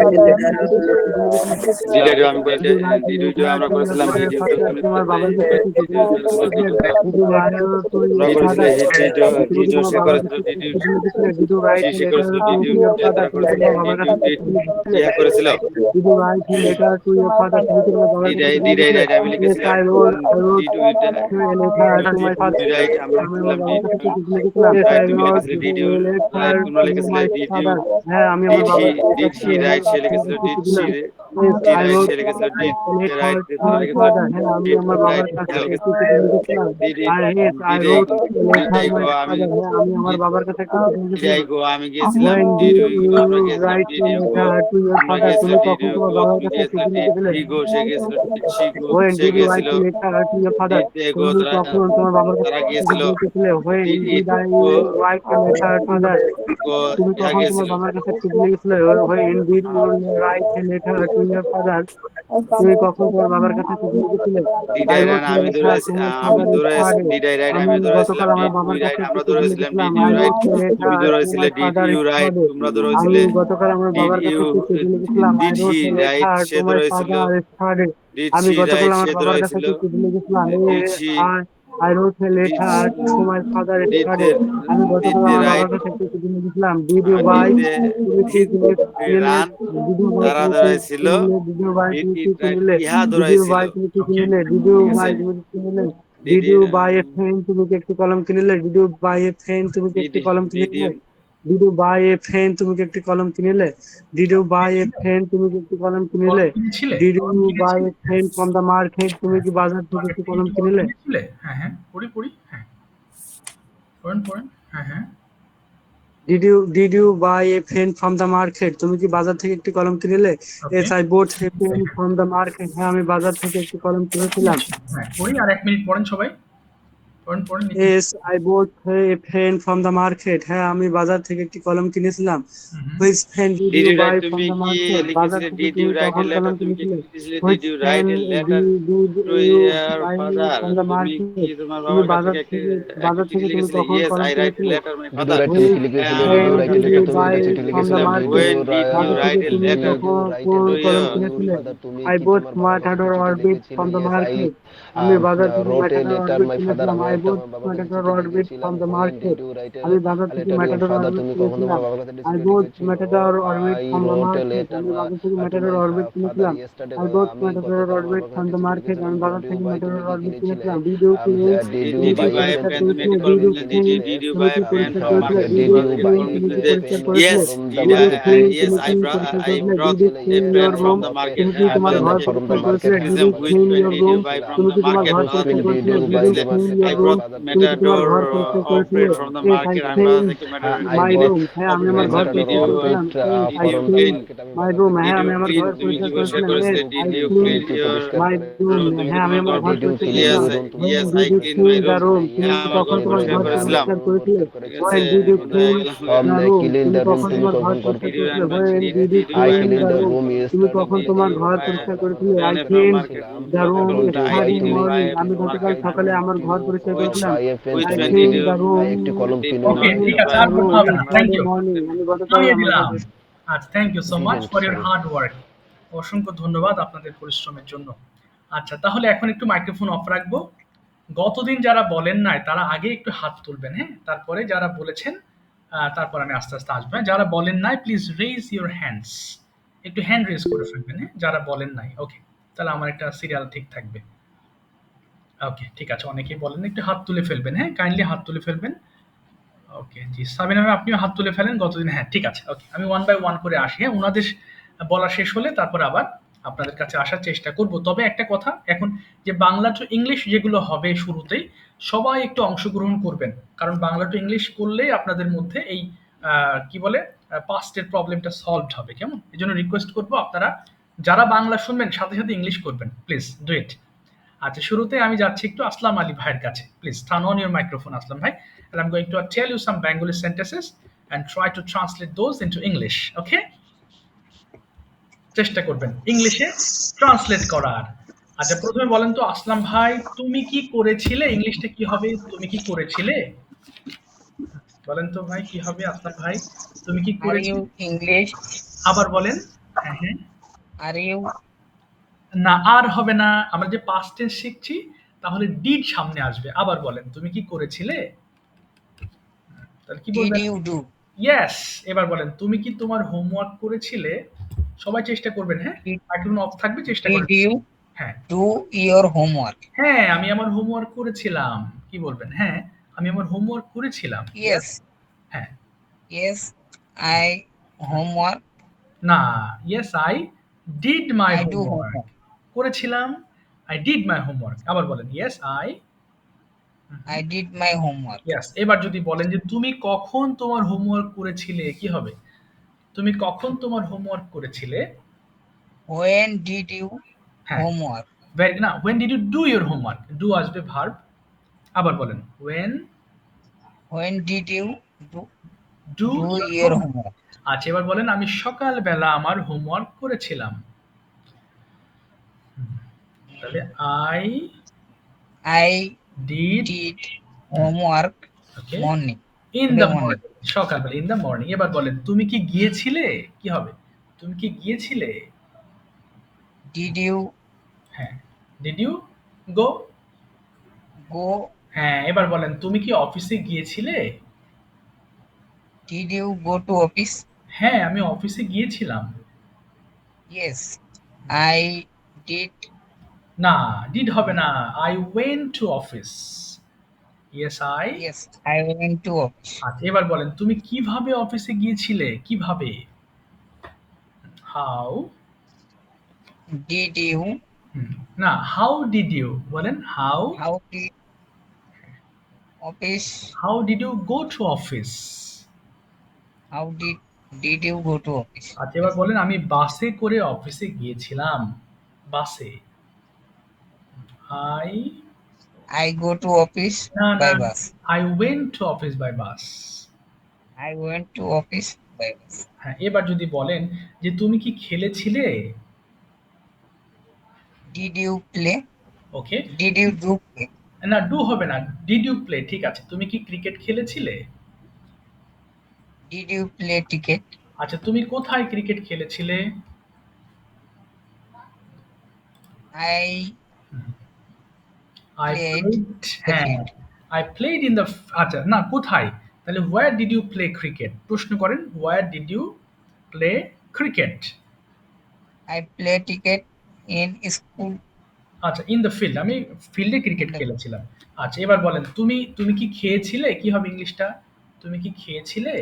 a letter তুমি কি একটি চিঠি লিখেছিলে ডিডিও আমি করে did you write a DDO আমরা করেছিলাম letter ডিডিও তোমার বাবার কাছে কি চিঠি লিখেছিলে did you write to তোমরা your করেছিলে father ডিডিও তুমি কি ডিডিও তোমার সে বাবার করেছিল কাছে ডিডিও চিঠি লিখেছিলে did you write a say letter করেছিল to ডিডিও your father তারা তুমি কি করেছিল তোমার বাবার কাছে ডিডিও চিঠি লিখেছিলে ইয়া করেছিল did you write a letter to your father তুমি কি তোমার বাবার কাছে ডিডাই চিঠি ডিডাই লিখেছিলে আমি yes লিখেছিলাম I wrote did you a letter to my father ডিডাই আমরা আমি আমার লিখেছিলাম বাবার কাছে ডিডু চিঠি লিখেছিলাম yes I তুমি wrote লিখেছিলে a ডিডিও letter তোমরা to লিখেছিলে my ডিডিও father হ্যাঁ আমি আমার বাবার কাছে ডিড হি রাইট সে লিখেছিল ডিড চিঠি সি দিলাম yes D I right wrote সে লিখেছিল did a letter right to তোমরা my লিখেছিল father হ্যাঁ আমি ডিড আমার রাইট বাবার কাছে হ্যাঁ একটি চিঠি লিখেছিলাম আর yes I ডিডাই wrote a letter ডিডাই to go my আমি father হ্যাঁ আমি আমার বাবার কাছে একটি চিঠি লিখেছিলাম ডিডাই গো আমি গিয়েছিলাম when did ডিডু you আমরা গিয়েছিলাম write a did you go letter to your আমরা father তুমি গিয়েছিলাম ডিডু কখন তোমার গো বাবার তুমি কাছে গিয়েছিল চিঠি ডিড লিখেছিলে হি গো সে গিয়েছিল সি গো when সে did you গিয়েছিল write a letter to your father did they go তুমি কখন তোমার বাবার কাছে তারা চিঠি গিয়েছিল লিখেছিলে when did did it I go write a letter to that go তুমি ইহা কখন তোমার গিয়েছিল বাবার কাছে চিঠি লিখেছিলে when did you write a letter to your father তুমি কখন তোমার বাবার কাছে চিঠি লিখেছিলে I ডিডাই রান wrote a আমি letter দৌড়াইছি to my আমি father দৌড়াইছি yesterday ডিডাই রাইট আমি আমি গতকাল দৌড়াইছিলাম আমার ডিড ইউ বাবার রাইট কাছে একটি আমরা চিঠি দৌড়াইছিলাম লিখেছিলাম did I you write wrote a তুমি letter to দৌড়াইছিলে my did father you write yesterday তোমরা আমি দৌড়াইছিলে গতকাল আমার ডিড বাবার কাছে ইউ একটি চিঠি লিখেছিলাম I did he wrote a write letter সে to my দৌড়াইছিল father yesterday ডিড আমি সি গতকাল রাইট আমার সে বাবার কাছে দৌড়াইছিল একটি চিঠি লিখেছিলাম did she I wrote a did letter to my father did yesterday they আমি ডিড গতকাল দে আমার বাবার রাইট কাছে একটি চিঠি লিখেছিলাম did you buy did they তুমি কি কিনলে রান did you buy তারা তুমি কি দৌড়াইছিল কিনলে did you buy ডিড তুমি কি ইট রাইট কিনলে ইহা did you দৌড়াইছিল buy তুমি কি ওকে, কিনলে did you ঠিক buy আছে তুমি কি কিনলে did did you buy a pen তুমি কি একটি কলম কিনলে did you buy a pen তুমি কি ডিড একটি কলম ডিড কিনলে did you buy a pen তুমি কি একটি কলম কিনলে did you buy a pen তুমি কি একটি কলম কিনলে কলম কিনেছিলে, did কলম you buy কিনেছিলে, a pen from the market তুমি হ্যাঁ কি বাজার থেকে মার্কেট একটি থেকে কলম একটি কলম কিনলে কিনেছিলে, হ্যাঁ হ্যাঁ পড়ি পড়ি, হ্যাঁ পড়েন পড়েন, হ্যাঁ হ্যাঁ did you buy a pen from the market তুমি কি বাজার থেকে একটি কলম কিনলে ওকে, yes I bought a pen from the market হ্যাঁ আমি বাজার থেকে একটি কলম কিনেছিলাম হ্যাঁ পড়ি আর 1 মিনিট পড়েন সবাই। পড়েন নিচে। Yes, I bought a pen from the market. হ্যাঁ, আমি বাজার থেকে একটি কলম কিনেছিলাম। Which pen did Did you you buy write from তুমি the কি market? বাজার লিখেছিলে? থেকে Did you তুমি write a কখন letter? কলম তুমি কি কিনেছিলে? লিখেছিলে? Did Which you pen write a letter did to you your buy father? from the তুমি কি market? তোমার তুমি বাবার কাছ বাজার থেকে থেকে একটা চিঠি তুমি লিখেছিলে? কখন Yes, কলম I write a কিনেছিলে? letter my Did you father. write তুমি Which কি লিখেছিলে? হ্যাঁ, Did you আমার pen write a বাবার did কাছে you letter? একটা তুমি buy একটা চিঠি চিঠি from the লিখেছিলে? লিখেছিলাম। Did market? you When did you বাজার থেকে write a তুমি did letter কখন you write a to কলম letter your to your কিনেছিলে? father? তুমি I কি bought তোমার বাবার কাছে Matador একটা চিঠি Orbit লিখেছিলে? from the Yes, I market. আমি বাজার থেকে wrote a Matador letter Orbit my father. কিনেছিলাম। আমি I একটা bought আমার বাবার কাছে Matador চিঠি Orbit লিখেছিলাম. from the When market. did you write আমি বাজার a থেকে letter to your Matador father? Orbit তুমি কখন তোমার কিনেছিলাম। বাবার কাছে I চিঠি bought লিখেছিল? Matador Orbit I from the wrote a market. letter আমি বাজার থেকে to Matador my Orbit father কিনেছিলাম। yesterday. I bought আমি Matador গতকাল আমার Orbit বাবার from কাছে the চিঠি market. লিখেছিলাম. আমি Did বাজার you থেকে buy তুমি Matador কি Orbit কিনেছিলে? কিনেছিলাম। Did you clean? Did you তুমি Did কি you buy buy a a পরিষ্কার pen? pen? তুমি করেছিলে? একটা তুমি কলম Did you কিনলে? কিনেছিলে clean? Did you তুমি buy কি a pen পরিষ্কার from করেছিলে? market? Did Did you you buy clean? a তুমি কি pen পরিষ্কার Yes, করেছিলে? from the did Did I? you market? clean? Yes, তুমি কি পরিষ্কার I করেছিলে? Did brought you a clean pen your from room? the market. তুমি কি হ্যাঁ, তোমার বাজার ঘর থেকে একটা From the পরিষ্কার কলম করেছিলে? market. কিনে Did এনেছিলাম। you হ্যাঁ, Which clean pen your did you room? buy from তুমি the কি তোমার market? ঘর Whose পরিষ্কার pen did করেছিলে? you Did buy you Yes, from clean the your I room? brought তুমি কি তোমার Matador ঘর পরিষ্কার করেছিলে? Orbit from the Yes, I market. আমি বাজার cleaned থেকে Matador I my bought room. হ্যাঁ, আমি আমার ঘর Matador. পরিষ্কার করেছিলাম। Yes, Did I you from the cleaned clean? market. আমি my বাজার room. থেকে Did হ্যাঁ, you আমি কিনেছিলাম. আমার clean? ঘর তুমি কি পরিষ্কার পরিষ্কার করেছিলাম। করেছিলে? Yes, Did I you তুমি clean cleaned কি your পরিষ্কার my room. room? করেছিলে? তুমি কি হ্যাঁ, আমি তোমার আমার ঘর ঘর Did you পরিষ্কার clean Yes, করেছিলাম। your room? তুমি কি When yes, did I পরিষ্কার you clean clean my করেছিলে? the room. room? তুমি হ্যাঁ, কি Yes, আমার কখন ঘর আমি আমার তোমার রুম পরিষ্কার ঘর পরিষ্কার করেছিলাম। পরিষ্কার করেছিলে? ঠিক আছে, When did you কোথায় clean গেলাম the the room? clean তুমি the room. কখন তুমি তোমার ঘর কখন ঘর পরিষ্কার Did you করেছিলে? পরিষ্কার invent? When করেছিলে? did you Did you I buy clean cleaned the the room? room তুমি yesterday. কখন Did তোমার you ঘর buy পরিষ্কার a করেছিলে? I গতকাল pen একটা from রুম cleaned market? কিনেছিলাম. the room কোনটা? Did yesterday Did you buy morning. a আমি pen from গতকাল market? সকালে আমার ঘর পরিষ্কার Which করেছিলাম। buy a pen I pen তুমি did cleaned you the room একটি কলম কিনো did ওকে, did you ঠিক আছে, buy আর বলতে হবে না। Thank yesterday you. morning. আমি গতকাল থামিয়ে আমার ঘর দিলাম। আচ্ছা, thank you so much didn't for your sorry. Hard work. অসংখ্য ধন্যবাদ আপনাদের পরিশ্রমের জন্য। আচ্ছা, তাহলে এখন একটু মাইক্রোফোন অফ রাখবো। গতদিন যারা বলেন নাই তারা আগে একটু হাত তুলবেন, হ্যাঁ? তারপরে যারা বলেছেন তারপর আমি আস্তে, আস্তে আসবো, হ্যাঁ? যারা বলেন নাই প্লিজ রেইজ ইউর হ্যান্ডস। একটু হ্যান্ড রেইজ করে ফেলবেন, হ্যাঁ? যারা বলেন নাই। ওকে। তাহলে আমার একটা সিরিয়াল ঠিক থাকবে। ওকে, ঠিক আছে। অনেকেই বলেন একটু হাত তুলে ফেলবেন, হ্যাঁ? কাইন্ডলি হাত তুলে ফেলবেন। ওকে, জি। সাবিনা ম্যাম আপনিও হাত তুলে ফেলেন গতদিন। হ্যাঁ, ঠিক আছে। ওকে। আমি 1 বাই 1 করে আসি, হ্যাঁ? উনাদের বলা শেষ হলে তারপর আবার আপনাদের কাছে আসার চেষ্টা করব। তবে একটা কথা, এখন যে বাংলা টু ইংলিশ যেগুলো হবে শুরুতেই, সবাই একটু অংশগ্রহণ করবেন। কারণ বাংলা টু ইংলিশ করলেই আপনাদের মধ্যে এই কি বলে পাস্ট এর প্রবলেমটা সলভড হবে, কেমন? এজন্য রিকোয়েস্ট করব আপনারা যারা বাংলা শুনবেন সাথে, সাথে ইংলিশ করবেন। Please do it. আচ্ছা, শুরুতে আমি যাচ্ছি একটু আসলাম আলী ভাইয়ের কাছে। Please turn on your microphone, Aslam ভাই। And I'm going to tell you some Bengali sentences and try to translate those into English. Okay? চেষ্টা করবেন ইংলিশে ট্রান্সলেট করার। আচ্ছা, প্রথমে বলেন তো আসলাম ভাই, তুমি কি করেছিলে? ইংলিশটা কি হবে? তুমি কি করেছিলে? বলেন তো ভাই, কি হবে আসলাম ভাই? তুমি কি Are করেছিলে? you English? আবার বলেন। হ্যাঁ, হ্যাঁ। Are you না, আর হবে না। আমরা যে পাস্ট টেন্স শিখছি তাহলে ডিড সামনে আসবে। আবার বলেন, তুমি কি করেছিলে? তাহলে কি did বলবেন? you do? ইয়েস। এবার বলেন, তুমি কি তোমার হোমওয়ার্ক করেছিলে? সবাই চেষ্টা করবেন, হ্যাঁ? Did, মাইক্রোফোন অফ থাকবে, চেষ্টা did করেন। you হ্যাঁ, do your homework? হ্যাঁ, আমি আমার হোমওয়ার্ক করেছিলাম। কি বলবেন? হ্যাঁ, আমি আমার হোমওয়ার্ক করেছিলাম। ইয়েস। Yes, হ্যাঁ। yes, I homework. না, yes I did my I do homework. homework. করেছিলাম। I did my homework. আবার বলেন, yes I. I did my homework. Yes. এবার যদি বলেন যে তুমি কখন তোমার হোমওয়ার্ক করেছিলে, কি হবে? তুমি কখন তোমার হোমওয়ার্ক করেছিলে? When did you হ্যাঁ, homework? ভেরি না, when did you do your homework? do আসবে ভার্ব। আবার বলেন, when When did you do, do do your your homework? homework? আচ্ছা, এবার বলেন আমি সকালবেলা আমার হোমওয়ার্ক করেছিলাম। তাহলে I I did did homework okay morning. In Today the morning. Morning, সকালবেলা, ইন দ্য মর্নিং। এবার বলেন তুমি কি গিয়েছিলে? কি হবে? তুমি কি গিয়েছিলে? Did you হ্যাঁ, ডিড ইউ গো? go? হ্যাঁ, এবার বলেন তুমি কি অফিসে গিয়েছিলে? Did you go to office? হ্যাঁ, আমি অফিসে গিয়েছিলাম। Yes, I did. না, ডিড হবে না। I went to office. Yes I. Yes, I went to office. আচ্ছা, এবার বলেন তুমি কিভাবে অফিসে গিয়েছিলে? কিভাবে? হাউ। Did you? না, হাউ ডিড ইউ বলেন। How. How did office? How did you go to office? How did you go to office? আচ্ছা, এবার বলেন আমি বাসে করে অফিসে গিয়েছিলাম। বাসে। I I go to office না by না, bus. I went to office by bus. I went to office by bus. হ্যাঁ, এবার যদি বলেন যে তুমি কি খেলেছিলে? Did you play? Okay, Did you do play? না ডু হবে না, ডিড ইউ প্লে, ঠিক আছে। তুমি কি ক্রিকেট খেলেছিলে? Did you play cricket? আচ্ছা, তুমি কোথায় ক্রিকেট খেলেছিলে? I I played played, the হ্যাঁ, field. I played in the, আচ্ছা না, কোথায়? তাহলে where did you play cricket, প্রশ্ন করেন where did you play cricket. I play cricket in school. আচ্ছা, ইন দ্য ফিল্ড, আমি ফিল্ডে ক্রিকেট In the, খেলেছিলাম। আচ্ছা, এবার বলেন তুমি তুমি কি খেয়েছিলে, কি হবে ইংলিশটা? তুমি কি খেয়েছিলে?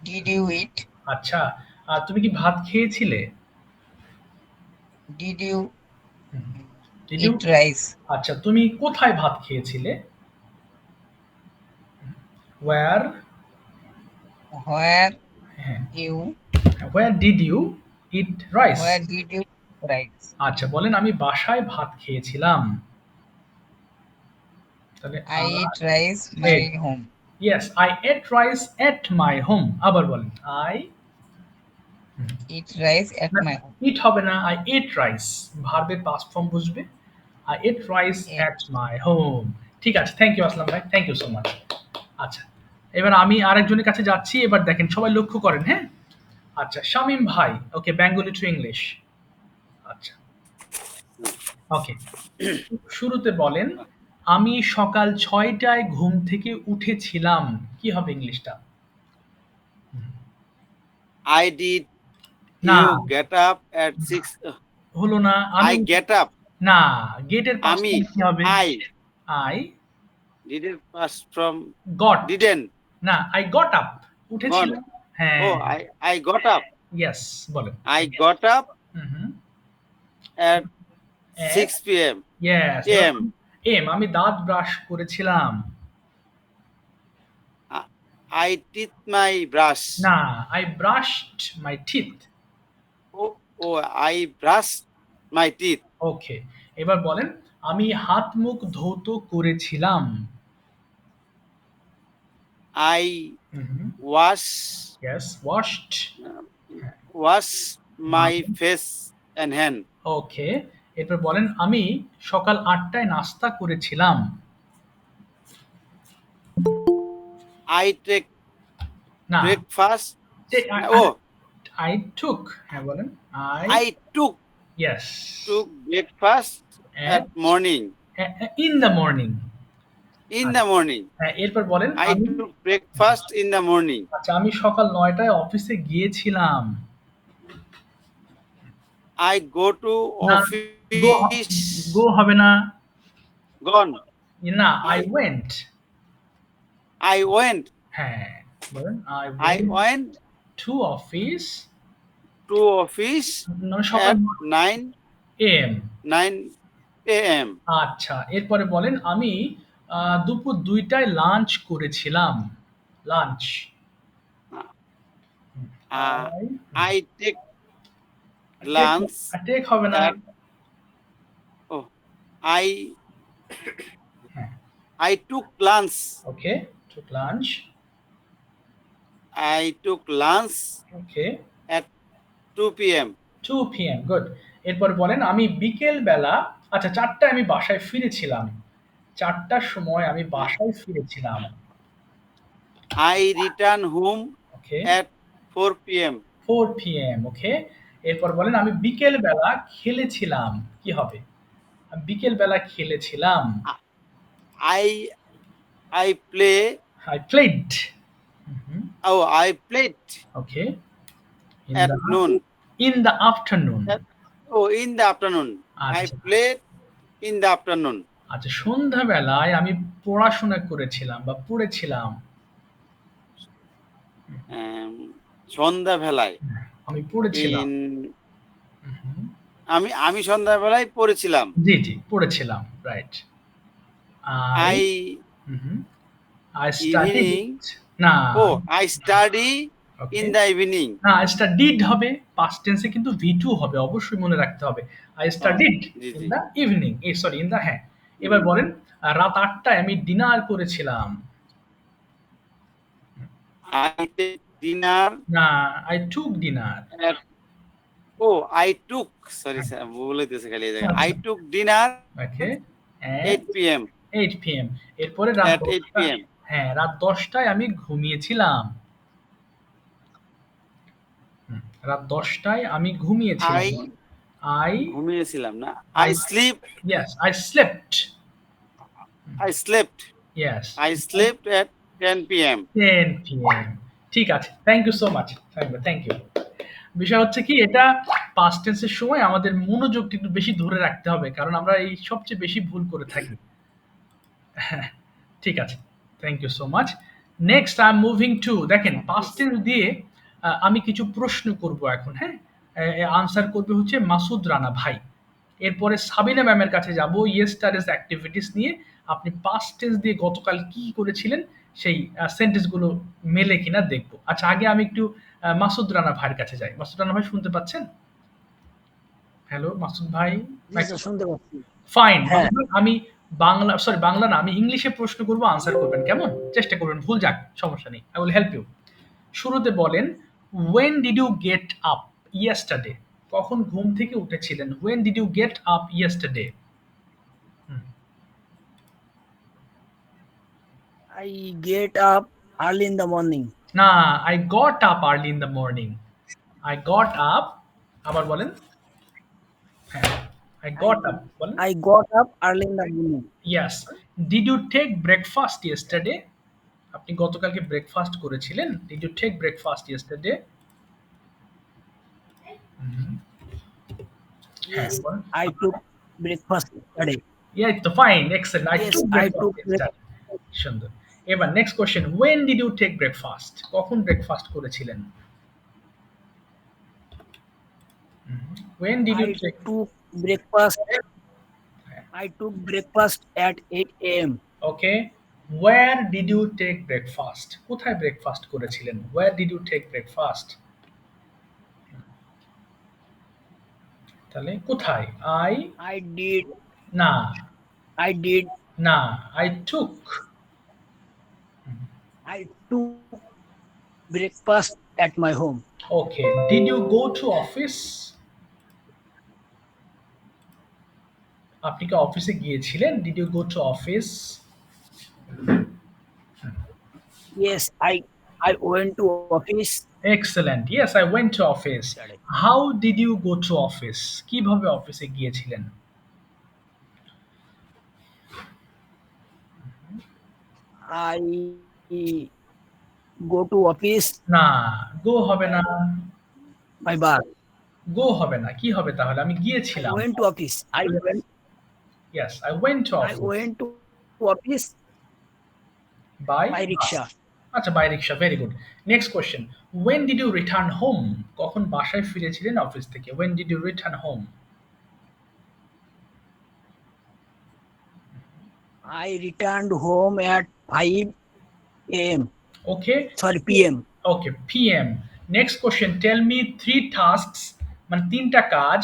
did you eat? আচ্ছা, আর তুমি কি ভাত খেয়েছিলে? Did you did you, eat rice? আচ্ছা, তুমি কোথায় ভাত খেয়েছিলে? ওয়্যার, Where হ্যাঁ, you where did you eat rice? where did you rice? আচ্ছা, বলেন আমি বাসায় ভাত খেয়েছিলাম। তাহলে I eat rice my home. Yes, I ate rice at my home. আবার বলেন I, Eat rice at my home. ইট হবে না, আই এট রাইস, ভার্বের পাস্ট ফর্ম বুঝবে। I ate rice Ate. At my home. ঠিক আছে, থ্যাংক ইউ আসলাম ভাই, thank you so much. আচ্ছা, এবার আমি আরেকজনের কাছে যাচ্ছি, এবার দেখেন সবাই লক্ষ্য করেন, হ্যাঁ। আচ্ছা, শামীম ভাই, ওকে, বেঙ্গলি টু ইংলিশ। আচ্ছা, ওকে, শুরুতে বলেন আমি সকাল 6টায় ঘুম থেকে উঠেছিলাম, কি হবে ইংলিশটা? I did না, you get up at 6? হলো না, আমি I get up. না, গেটের পাস্ট আমি কি হবে? I I did it pass from goat, didn't. না, আই গট আপ, উঠেছিলাম, হ্যাঁ, Oh, I got up. Yes, বলেন। I got up hmm, at 6 p.m. Yes, AM. আমি দাঁত ব্রাশ করেছিলাম। I did my brush. না, I brushed my teeth. Oh, I brushed my teeth. ওকে, এবার বলেন আমি হাত মুখ ধৌত করেছিলাম। I wash yes, washed. my face and hand. ওকে, এরপর বলেন আমি সকাল 8টায় নাস্তা করেছিলাম। I take না, breakfast. I Oh, took, হ্যাঁ বলেন, I took yes, breakfast at morning. In the morning. In the morning. হ্যাঁ, এরপর বলেন I আমি, took breakfast in the morning. আচ্ছা, আমি সকাল 9টায় অফিসে গিয়েছিলাম। I go to না, office. গো হবে না, Gone. না, আই ওয়েন্ট। I went. হ্যাঁ, বলেন I I went to office, to office সকাল at 9 এম। 9 a.m. আচ্ছা, এরপরে বলেন আমি দুপুর 2টায় লাঞ্চ করেছিলাম। Lunch, I take lunch take হবে না, at oh I হ্যাঁ, I took lunch. Okay, took lunch, I took lunch okay, at 2 p.m. 2 p.m. Good. এরপর বলেন আমি বিকেল বেলা, আচ্ছা 4টায় আমি বাসায় ফিরেছিলাম। 4টার সময় আমি বাসায় ফিরেছিলাম। I return home okay, at 4 p.m. 4 p.m. ওকে, এরপর বলেন আমি বিকেল বেলা খেলেছিলাম, কি হবে? আমি বিকেল বেলা খেলেছিলাম। I play. I played. Oh, I played Okay. at noon. In the afternoon. In the afternoon. I আচ্ছা, played in the afternoon. আচ্ছা, সন্ধ্যাবেলায় আমি পড়াশোনা করেছিলাম বা পড়েছিলাম। সন্ধ্যাবেলায় আমি পড়েছিলাম। আমি সন্ধ্যাবেলায় পড়েছিলাম। জি জি, পড়েছিলাম, right. I I studied. evening. না, I study okay. in the evening. না, studied হবে, past tense এ কিন্তু V2 হবে, অবশ্যই মনে রাখতে হবে। I studied G, in G. the evening. Sorry, in the, হ্যাঁ। এবার বলেন রাত 8টায় আমি ডিনার করেছিলাম। I take dinner না, I took dinner. at I took বলে দিয়েছে খালি এই জায়গায় I আচ্ছা। took dinner ওকে। 8 p.m. 8 p.m. এরপরে রাত at 8 10টায় p.m. হ্যাঁ, রাত 10টায় আমি ঘুমিয়েছিলাম। রাত 10টায় আমি ঘুমিয়েছিলাম। I ঘুমিয়েছিলাম না I sleep yes, I slept. I slept Yes. I slept at 10 p.m. 10 p.m. ঠিক আছে। Thank you so much. Thank you. বিষয় হচ্ছে কি এটা পাস্ট টেন্সের সময় আমাদের মনোযোগটা একটু বেশি ধরে রাখতে হবে কারণ আমরা এই সবচেয়ে বেশি ভুল করে থাকি। ঠিক আছে। Thank you so much. Next I am moving to দেখেন পাস্ট টেন্স দিয়ে আমি কিছু প্রশ্ন করব এখন, হ্যাঁ? আনসার করবে হচ্ছে মাসুদ রানা ভাই। এরপরে সাবিনা ম্যামের কাছে যাব ইয়েস্টারডেজ অ্যাক্টিভিটিস নিয়ে আপনি পাস্ট টেন্স দিয়ে গতকাল কি করেছিলেন সেই সেন্টেন্স গুলো মেলে কিনা দেখব। আচ্ছা আগে আমি একটু মাসুদ রানা ভাইয়ের কাছে যাই। মাসুদ রানা ভাই শুনতে পাচ্ছেন? হ্যালো মাসুদ ভাই। শুনতে পাচ্ছি। ফাইন। হ্যাঁ। আমি বাংলা না আমি ইংলিশে প্রশ্ন করব আনসার করবেন কেমন? চেষ্টা করবেন ভুল যাক সমস্যা নেই। I will help you. শুরুতে বলেন when did you get up yesterday? কখন ঘুম থেকে উঠেছিলেন? when did you get up yesterday? I get up early in the morning. না, I got up early in the morning. I got up আবার বলেন। হ্যাঁ, I got up বলেন। I got up early in the morning. Yes. Did you take breakfast yesterday? আপনি গতকালকে breakfast করেছিলেন? Did you take breakfast yesterday? হ্যাঁ, Yes, বলেন। I took breakfast yesterday. Yeah, তো fine, excellent. I Yes, took I breakfast took yesterday. সুন্দর। এবার next question, when did you take breakfast? কখন breakfast করেছিলেন? When did you I take took breakfast. I took breakfast at 8 a.m. Okay. Where did you take breakfast? কোথায় breakfast করেছিলেন? Where did you take breakfast? তাহলে কোথায়? I did না, I did না, I took. I took breakfast at my home. Okay. Did you go to office? আপনি কি অফিসে গিয়েছিলেন? Did you go to office? Yes, I went to office. Excellent. Yes, I went to office. How did you go to office? কিভাবে অফিসে গিয়েছিলেন? I go to office না, go হবে না। by bus. go হবে না। কি হবে তাহলে? আমি I গিয়েছিলাম। went to office. Yes, I went to I office went to office by by rickshaw. আচ্ছা, by rickshaw. Very good. Next question, when did you return home? কখন বাসায় ফিরেছিলেন অফিস থেকে? when did you return home? I returned home at 5 a.m. Okay. Sorry, p.m. Okay, PM. Next question, tell me 3 tasks মানে 3টা কাজ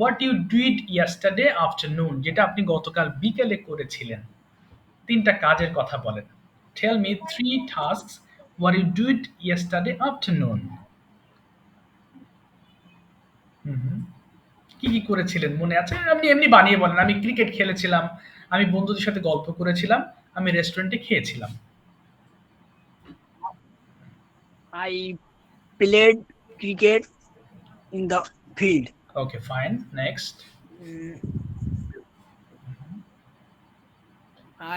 what you did yesterday afternoon যেটা আপনি গতকাল বিকেলে করেছিলেন। 3টা কাজের কথা বলেন। Tell me 3 tasks what you did yesterday afternoon. কি কি করেছিলেন মনে আছে? আপনি এমনি বানিয়ে বলেন। আমি ক্রিকেট খেলেছিলাম, আমি বন্ধুদের সাথে গল্প করেছিলাম, আমি রেস্টুরেন্টে খেয়েছিলাম। I played cricket in the field. Okay, fine. Next.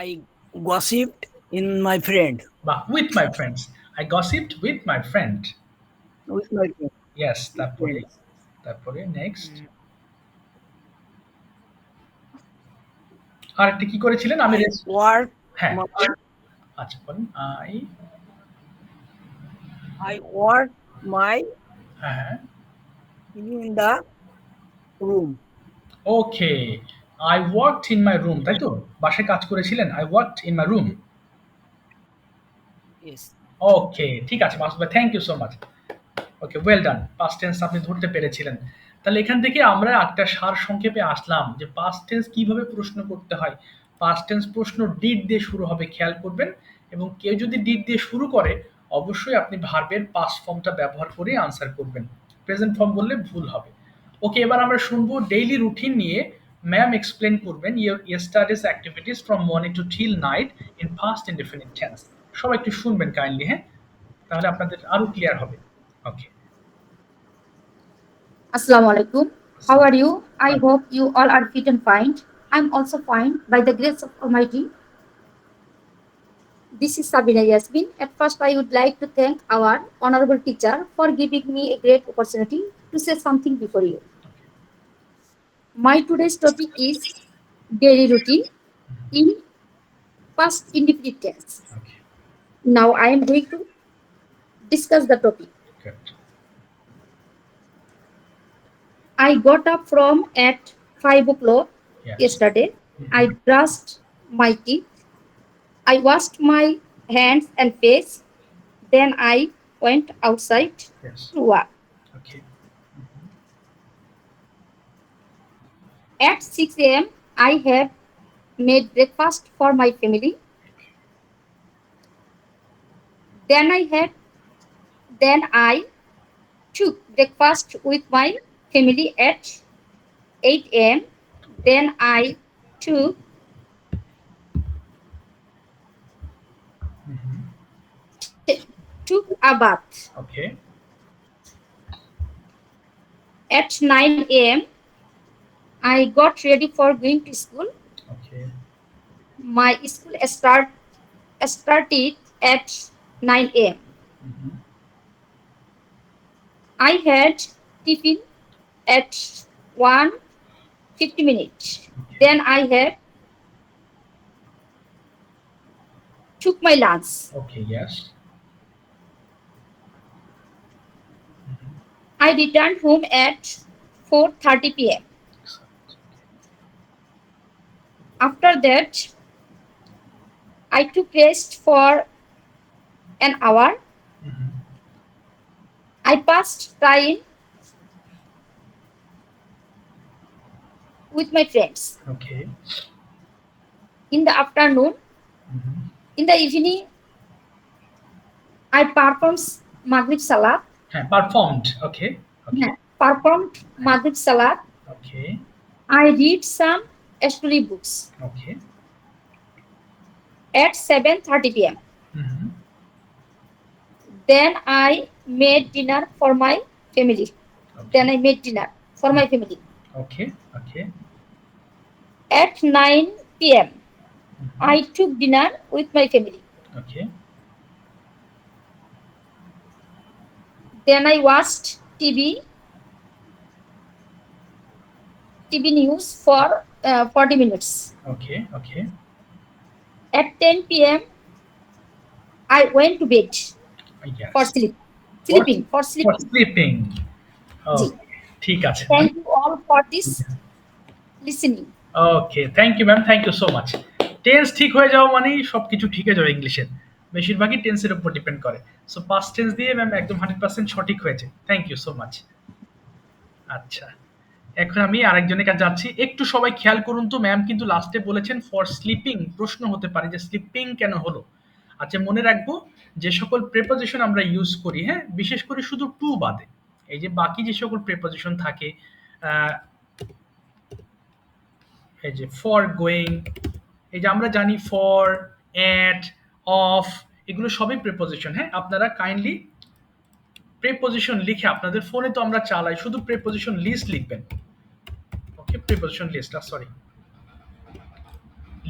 I gossiped in my friend. With my friends. I gossiped with my friend. With my friend. Yes, তারপরে নেক্সট। আরেকটা কি করেছিলেন? আমি I worked হ্যাঁ, my, আচ্ছা বলুন। I worked my হ্যাঁ, in the room. Okay. I worked in my room, তাই তো? বাসায় কাজ করেছিলেন। I worked in my room. Yes. ওকে, ঠিক আছে মাসুদ ভাই, thank you so much. Okay, well done. Past tense আপনি ধরতে পেরেছিলেন। তাহলে এখান থেকে আমরা একটা সার সংক্ষেপে আসলাম যে পাস্ট টেন্স কিভাবে প্রশ্ন করতে হয়, পাস্ট টেন্স প্রশ্ন ডিড দিয়ে শুরু হবে, খেয়াল করবেন। এবং কেউ যদি ডিড দিয়ে শুরু করে, অবশ্যই আপনি ভার্বের পাস্ট ফর্মটা ব্যবহার করে আনসার করবেন। প্রেজেন্ট ফর্ম বললে ভুল হবে। ওকে, এবার আমরা শুনবো ডেইলি রুটিন নিয়ে। ম্যাম এক্সপ্লেন করবেন ইয়েস্টারডেজ activities from morning to till night in past indefinite tense. সবাই একটু শুনবেন কাইন্ডলি, হ্যাঁ, তাহলে আপনাদের আরো ক্লিয়ার হবে। ওকে। Assalamu alaikum. How are you? I hope you all are fit and fine. I'm also fine by the grace of Almighty. This is Sabina Yasmin. At first, I would like to thank our honorable teacher for giving me a great opportunity to say something before you. My today's topic is daily routine in past indefinite tense. Okay. Now, I am going to discuss the topic. Good. I got up from at 5 o'clock Yes. yesterday. I brushed my teeth. I washed my hands and face. Then I went outside Yes. to work. Okay. At 6 a.m., I have made breakfast for my family. Then I took breakfast with my family at 8 a.m. Then I took a bath. Okay. At 9 a.m., I got ready for going to school. Okay. My school started at 9 a.m. I had tiffin at 1:50 minutes. Then I had took my lunch. Okay. Yes. I returned home at 4:30 p.m. After that, I took rest for an hour. I passed time with my friends. Okay. In the afternoon, in the evening, I performed Maghrib Salat. Performed. Okay. Okay. Performed Maghrib Salat. Okay. I read some story books. Okay. At 7:30 p.m. Mm-hmm. Then I made dinner for my family. Okay. Okay. At 9 p.m., I took dinner with my family. Okay. Then I watched TV news for 40 minutes. Okay. Okay. At 10 p.m., I went to bed Yes. for sleeping. For sleeping. Oh, জি। ঠিক আছে। Thank you all for this listening. Okay, thank you ma'am, thank you so much. Tense ঠিক হয়ে যাওয়া মানেই সবকিছু ঠিক হয়ে যাবে ইংলিশের। বেশিরভাগই টেন্সের উপর ডিপেন্ড করে। সো পাস্ট টেন্স দিয়ে ম্যাম একদম 100% সঠিক হয়েছে। Thank you so much. আচ্ছা, এখন আমি আরেকজনের কাছে যাচ্ছি। একটু সবাই খেয়াল করুন তো, ম্যাম কিন্তু লাস্টে বলেছেন ফর স্লিপিং। প্রশ্ন হতে পারে যে স্লিপিং কেন হলো। আচ্ছা, মনে রাখবো যে সকল প্রিপোজিশন আমরা ইউজ করি, হ্যাঁ, বিশেষ করে শুধু টু বাদে, এই যে বাকি যে সকল প্রিপোজিশন থাকে, এই যে ফর গোয়িং, এই যে আমরা জানি ফর, অ্যাট, অফ, এগুলো সবই প্রিপোজিশন। হ্যাঁ, আপনারা কাইন্ডলি প্রিপোজিশন লিখে, আপনাদের ফোনে তো আমরা চালাই, শুধু প্রিপোজিশন লিস্ট লিখবেন। ওকে, প্রিপোজিশন লিস্ট, সরি,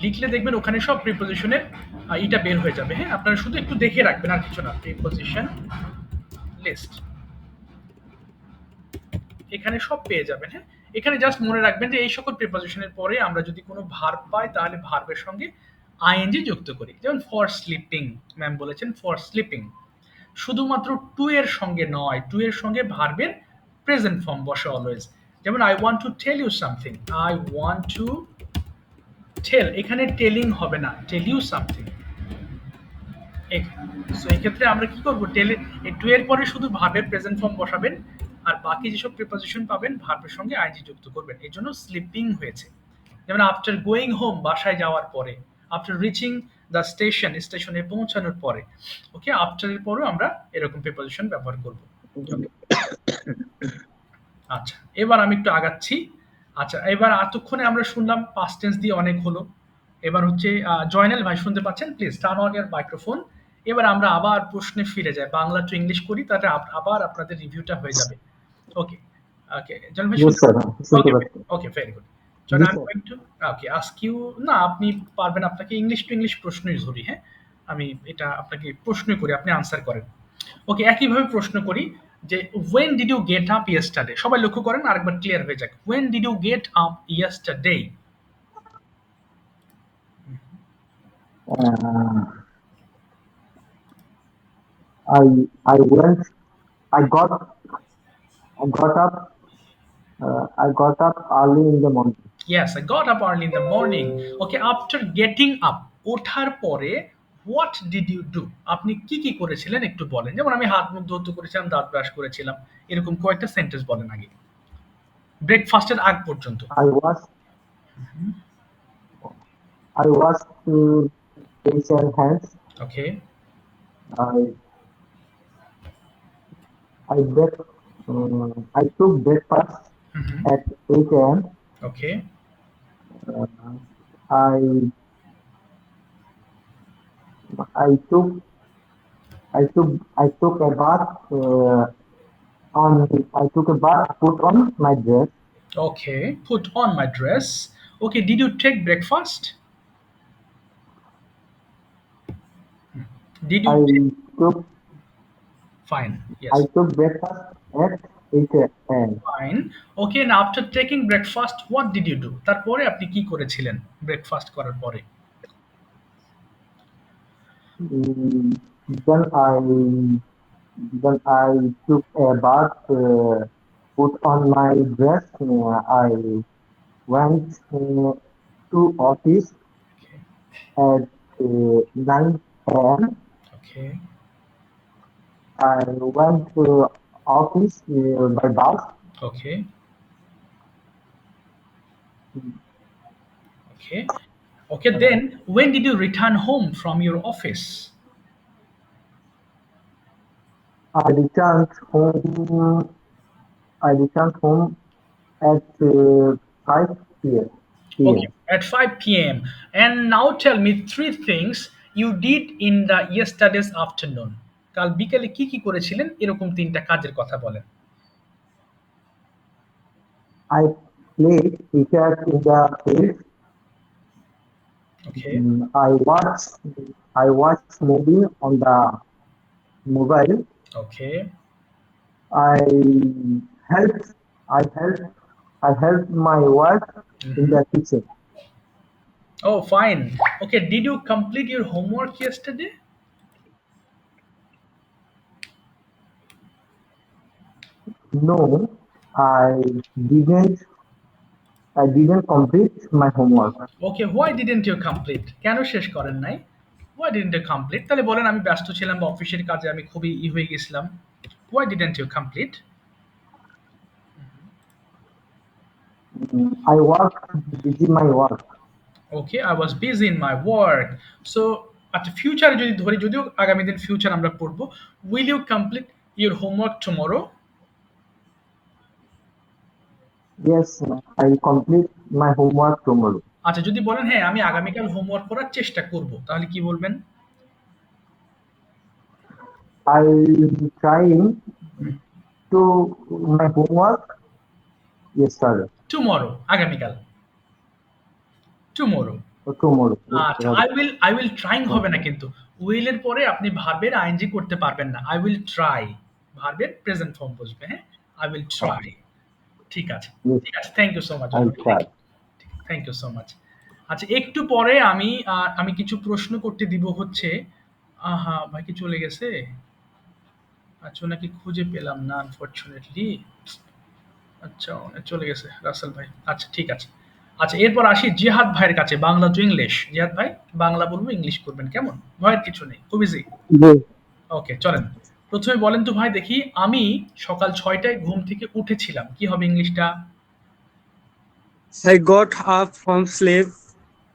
লিখলে দেখবেন ওখানে সব প্রিপোজিশনের এটা বের হয়ে যাবে। হ্যাঁ, আপনারা শুধু একটু দেখে রাখবেন, আর কিছু না। প্রিপোজিশন লিস্ট, এখানে সব পেয়ে যাবেন। হ্যাঁ, এখানে জাস্ট মনে রাখবেন যে এই সকল প্রিপোজিশনের পরে আমরা যদি কোনো ভার্ব পাই, তাহলে ভার্বের সঙ্গে আইএনজি যুক্ত করি। যেমন ফর স্লিপিং, ম্যাম বলেছেন ফর স্লিপিং। শুধুমাত্র টু এর সঙ্গে নয়, টু এর সঙ্গে ভার্বের প্রেজেন্ট ফর্ম বসে অলওয়েজ। যেমন I want to tell you something, I want to tell, এখানে টেলিং হবে না, টেল ইউ সামথিং। সো এই ক্ষেত্রে আমরা কি করবো, টেলে এই টু এর পরে শুধু ভার্বের প্রেজেন্ট ফর্ম বসাবেন, আর বাকি যেসব প্রিপোজিশন পাবেন ভার্বের সঙ্গে আইএনজি যুক্ত করবেন। এই জন্য স্লিপিং হয়েছে। যেমন আফটার গোয়িং হোম, বাসায় যাওয়ার পরে, আফটার রিচিং দ্য স্টেশন, স্টেশনে পৌঁছানোর পরে। ওকে, আফটারের পরেও আমরা এরকম প্রিপোজিশন ব্যবহার করব। আচ্ছা, এবার আমি একটু আগাচ্ছি। আচ্ছা, এবার এতক্ষণে আমরা শুনলাম পাস্ট টেন্স দিয়ে অনেক হলো। এবার হচ্ছে জয়নাল ভাই শুনতে পাচ্ছেন? Please turn on year microphone. এবার আমরা আবার প্রশ্নে ফিরে যাই, বাংলা টু ইংলিশ করি, তাতে আবার আপনাদের রিভিউটা হয়ে যাবে। ওকে, ওকে জয়নাল ভাই Yes, শুনতে sir. শুনতে ওকে, পাচ্ছি। ওকে, ভেরি গুড। জি, জয়নাল, স্যার। আমি টু ওকে আস্ক ইউ, না আপনি পারবেন, আপনাকে ইংলিশ টু ইংলিশ প্রশ্নই ধরি, হ্যাঁ? আমি এটা আপনাকে প্রশ্ন করি, আপনি আনসার করেন। ওকে, একইভাবে প্রশ্ন করি যে when did you get up yesterday? সবাই লক্ষ্য করেন, আরেকবার ক্লিয়ার হয়ে যাক। when did you get up yesterday? Uh, I I went. I got I got up. I got up early in the morning. Yes, I got up early in the morning. Okay, after getting up, ওঠার পরে what did you do? আপনি কি কি করেছিলেন একটু বলেন। যেমন আমি হাত মুখ ধৌত করেছিলাম, দাঁত ব্রাশ করেছিলাম, এরকম কয়েকটা সেন্টেন্স বলেন আগে, ব্রেকফাস্টের আগ পর্যন্ত। I was to face and hands. Okay, I I break, I took breakfast at 8 a.m. Okay, Uh, I I took I took a bath. I took a bath. Put on my dress. okay, put on my dress. Okay, did you take breakfast? Did I you take? took Fine, I yes, took breakfast at 8 a.m. fine. Okay, and after taking breakfast, what did you do? তারপরে আপনি কি করেছিলেন breakfast করার পরে? Mm, Then I took a bath. Put on my dress. I went to office Okay, at 9 a.m. okay, I went to office by bus. okay, okay. Okay, then when did you return home from your office? I returned home. I returned home at 5 p.m. Okay, at 5 p.m. And now tell me three things you did in the yesterday's afternoon. কাল বিকেলে কি কি করেছিলেন, এরকম তিনটা কাজের কথা বলেন। I played cricket in the field. Okay, I watched movie on the mobile. okay, I helped. I helped my wife in the kitchen. oh fine. Okay, did you complete your homework yesterday? No, I didn't. I didn't complete my homework. Okay, why didn't you complete? কেন শেষ করেন নাই? Why didn't you complete? তাহলে বলেন আমি ব্যস্ত ছিলাম বা অফিসের কাজে আমি খুবই হয়ে গেছিলাম। Why didn't you complete? I was busy my work. Okay, I was busy in my work. So আচ্ছা, ফিউচারে যদি ধরি, যদিও আগামী দিন ফিউচার আমরা পড়বো, will you complete your homework tomorrow? Yes, I will complete my homework tomorrow. আচ্ছা, যদি বলেন হ্যাঁ আমি আগামীকাল হোমওয়ার্ক করার চেষ্টা করব, তাহলে কি বলবেন? I will be trying to my homework yesterday tomorrow, আগামীকাল, টুমরো। or tomorrow. আচ্ছা, আই উইল ট্রাইং হবে না কিন্তু। উইল এর পরে আপনি ভার্বের আইএনজি করতে পারবেন না। আই উইল ট্রাই, ভার্বের প্রেজেন্ট ফর্ম বসবে, হ্যাঁ? I will try. ঠিক আছে, Yes, ঠিক আছে, thank you so much. I'll try. Thank you so much. আচ্ছা, একটু পরে আমি কিছু প্রশ্ন করতে দিব হচ্ছে, আহা ভাই কি চলে গেছে? আচ্ছা, ওনাকে খুঁজে পেলাম না আনফরচুনেটলি। আচ্ছা, চলে গেছে রাসেল ভাই। আচ্ছা, ঠিক আছে। আচ্ছা, এরপর আসি জিহাদ ভাইয়ের কাছে, বাংলা টু ইংলিশ। জিহাদ ভাই, বাংলা বলবো, ইংলিশ করবেন, কেমন? ভয়ের কিছু নেই, খুব ইজি। ওকে, চলেন। প্রথমে বলেন তো ভাই দেখি, আমি সকাল 6টায় ঘুম থেকে উঠেছিলাম, কি হবে ইংলিশটা? I got up from sleep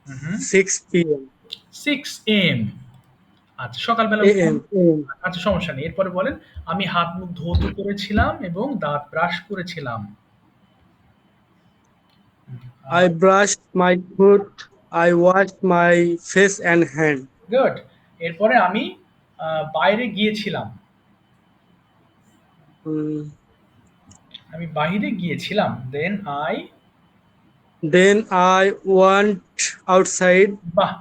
hmm 6 p.m. 6 am আচ্ছা সকালবেলা a.m. a.m. আচ্ছা সমস্যা নেই। এরপরে বলেন আমি হাত মুখ ধৌত করেছিলাম এবং দাঁত ব্রাশ করেছিলাম। I brushed my teeth. I washed my face and hand. Good. এরপরে আমি বাইরে গিয়েছিলাম। Mm, আমি বাইরে গিয়েছিলাম। Then I Then I went outside. বাহ!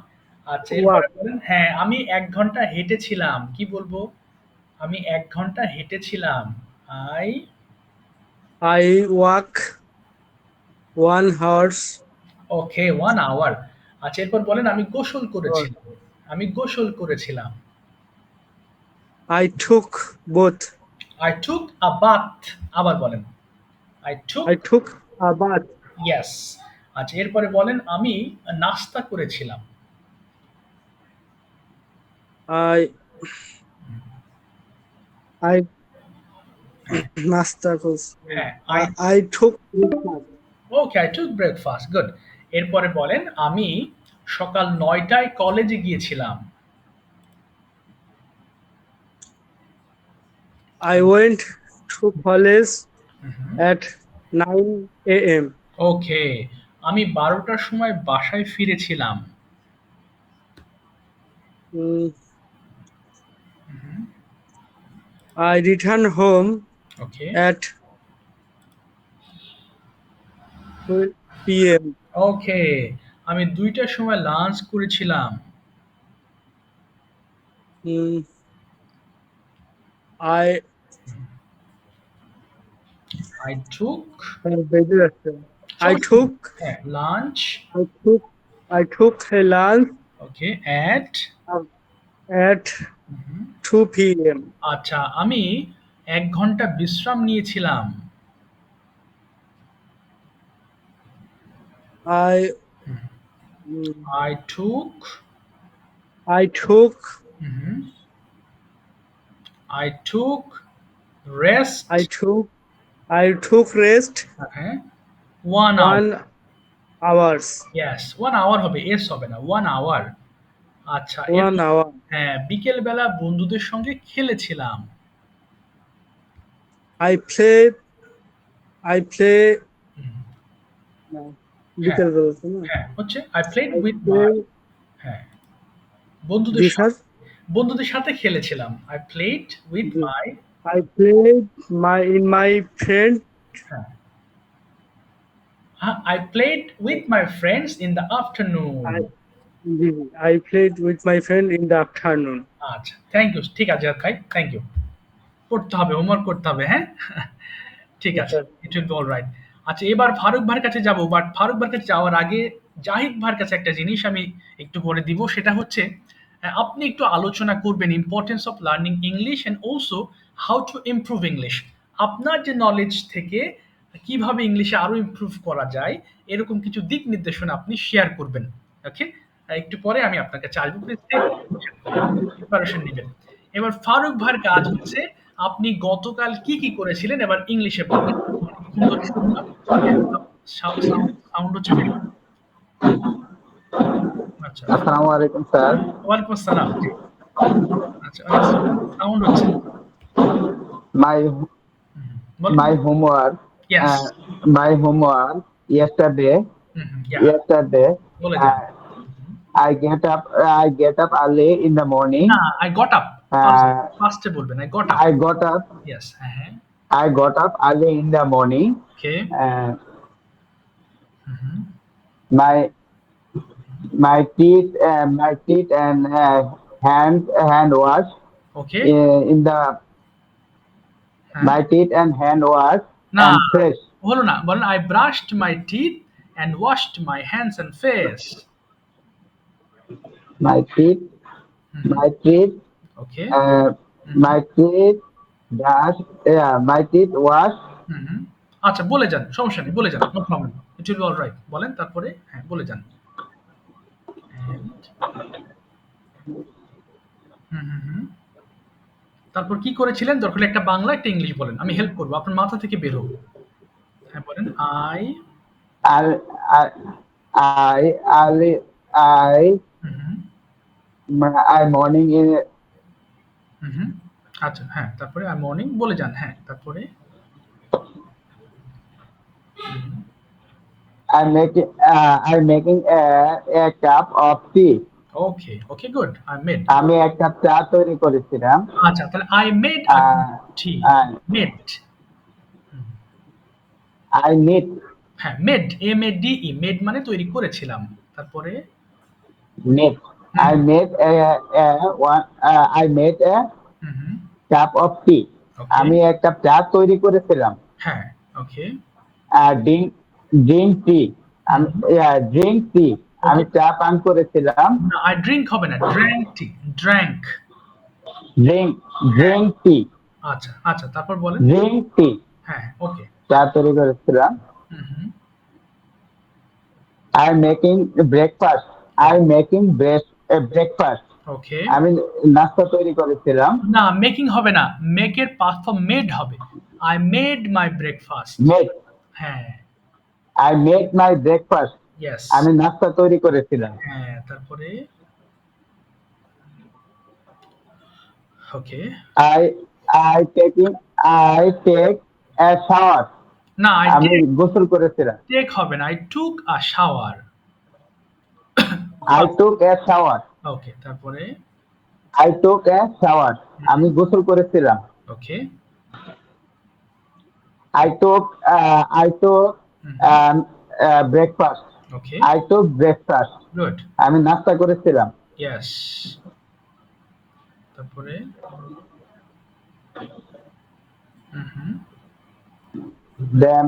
আচ্ছা এরপরে Walk. বলেন হ্যাঁ, আমি ১ ঘন্টা হেঁটেছিলাম। কি বলবো? আমি ১ ঘন্টা হেঁটেছিলাম। I I walk 1 hour. Okay 1 hour. আচ্ছা এরপর বলেন আমি গোসল Walk. করেছিলাম। আমি গোসল করেছিলাম। I took both. I took a bath আবার বলেন। I took I took a bath. Yes. আচ্ছা এরপরে বলেন আমি নাস্তা করেছিলাম। I I nasta course. হ্যাঁ, I took breakfast. Okay I took breakfast good. এরপরে বলেন আমি সকাল ৯ টায় কলেজে গিয়েছিলাম। I went to college at 9 a.m. ওকে আমি ১২ টার সময় বাসায় ফিরেছিলাম। Mm, I returned home okay, at 12 p.m. ওকে আমি ২ টার সময় লাঞ্চ করেছিলাম। Mm, I took I took হ্যাঁ, lunch I took a lunch okay at at 2 p.m. আচ্ছা আমি ১ ঘন্টা বিশ্রাম নিয়েছিলাম। I I took I took hmm, I took rest I took rest হ্যাঁ, 1 hour 1 hours. ইয়েস 1 আওয়ার হবে, S হবে না 1 আওয়ার। আচ্ছা 1 hour. হ্যাঁ, বিকেল বেলা বন্ধুদের সঙ্গে খেলেছিলাম। I play হুম, no, হ্যাঁ, বিকেল বেলা না? হ্যাঁ, হচ্ছে I played I with my play হ্যাঁ, বন্ধুদের this সাথে বন্ধুদের সাথে খেলেছিলাম। I played with Yes. my I played in my friend. হ্যাঁ, I played with my friends in the afternoon. I played with my friend in the afternoon. আচ্ছা, thank you. ঠিক আছে ভাই, থ্যাংক ইউ। করতে হবে, হোমওয়ার্ক করতে হবে, হ্যাঁ? ঠিক Yes, আছে। sir. It will be alright. আচ্ছা এবার ফারুক ভাইয়ের কাছে যাবো। বাট ফারুক ভাইয়ের কাছে যাওয়ার আগে জাহিদ ভাইয়ের কাছে একটা জিনিস আমি একটু বলে দিব। সেটা হচ্ছে আপনি একটু আলোচনা করবেন importance of learning English and also how to improve English. আপনার যে নলেজ থেকে কিভাবে ইংলিশে আরো ইমপ্রুভ করা যায় এরকম কিছু দিক নির্দেশনা আপনি শেয়ার করবেন। ওকে? একটু পরে আমি আপনার কাছে আসবো। প্রিপারেশন নিবেন। এবার ফারুক ভাইয়ের কাজ হচ্ছে আপনি গতকাল কি করেছিলেন এবার ইংলিশে বলবেন। অনেকক্ষণ ধরে শুনলাম। সাউন্ড হচ্ছে very- আচ্ছা। আসসালামু আলাইকুম স্যার। ওয়ালাইকুম আসসালাম। জি। আচ্ছা অনেক সাউন্ড হচ্ছে। My বলেন। my homework yes. my homework yesterday yeah yesterday বলে যান। uh, I get up early in the morning. না, I got up. Uh, ফার্স্টে বলবেন I got up. I got up yes. হ্যাঁ, হ্যাঁ। I got up early in the morning. Okay. Uh, my my teeth and hand wash okay. in the my teeth and hand wash না, and fresh. হলো না। বলেন I brushed my teeth and washed my hands and face. My teeth my teeth okay. my teeth my teeth wash. আচ্ছা বলে যান, সমস্যা নেই, বলে যান, no problem, it will be alright. বলেন তারপরে, হ্যাঁ বলে যান। And তারপর কি করেছিলেন? দরকার হলে একটা বাংলা একটা ইংলিশ বলেন, আমি হেল্প করবো, আপনার মাথা থেকে বের হোক। হ্যাঁ বলেন I I, I, I, hmm, I morning in, হুম। আচ্ছা, হ্যাঁ, তারপরে মর্নিং বলে যান। হ্যাঁ, তারপরে? I'm making a cup of tea. Okay, okay, good. I made। আমি এক কাপ চা তৈরি করেছিলাম। আচ্ছা, তাহলে I made a ah, tea। Ah, Made। I need হ্যাঁ, made, M-A-D-E, made মানে তৈরি করেছিলাম। তারপরে? need hmm, I made I made a hmm, hmm. cup of tea. ওকে, আমি এক কাপ চা তৈরি করেছিলাম। হ্যাঁ, ওকে। drink drink tea. হুম, আমি drink tea. ওকে। আমি চা পান করেছিলাম। না, I drink হবে না, drank tea, drank। drink হ্যাঁ, drink tea. আচ্ছা, আচ্ছা, তারপর বলেন? drink tea. হ্যাঁ, ওকে। চা তৈরি করেছিলাম। হুম, হুম। I'm making breakfast. I'm making breakfast. ওকে। আমি নাস্তা তৈরি করেছিলাম। না, মেকিং হবে না, মেক এর পাস্ট ফর্ম মেড হবে। I made my breakfast। Made হ্যাঁ, I made my breakfast. Yes. আমি নাস্তা তৈরি করেছিলাম। হ্যাঁ, তারপরে? ওকে। I I take a shower. না, I আমি take, গোসল করেছিলাম। take হবে না, I took a shower। I took a shower. ওকে, তারপরে? I took a shower. আমি গোসল করেছিলাম। ওকে। I took breakfast. Okay, I took breakfast. Good. আমি নাস্তা করেছিলাম। ইয়েস। তারপরে? হুম, হুম, Then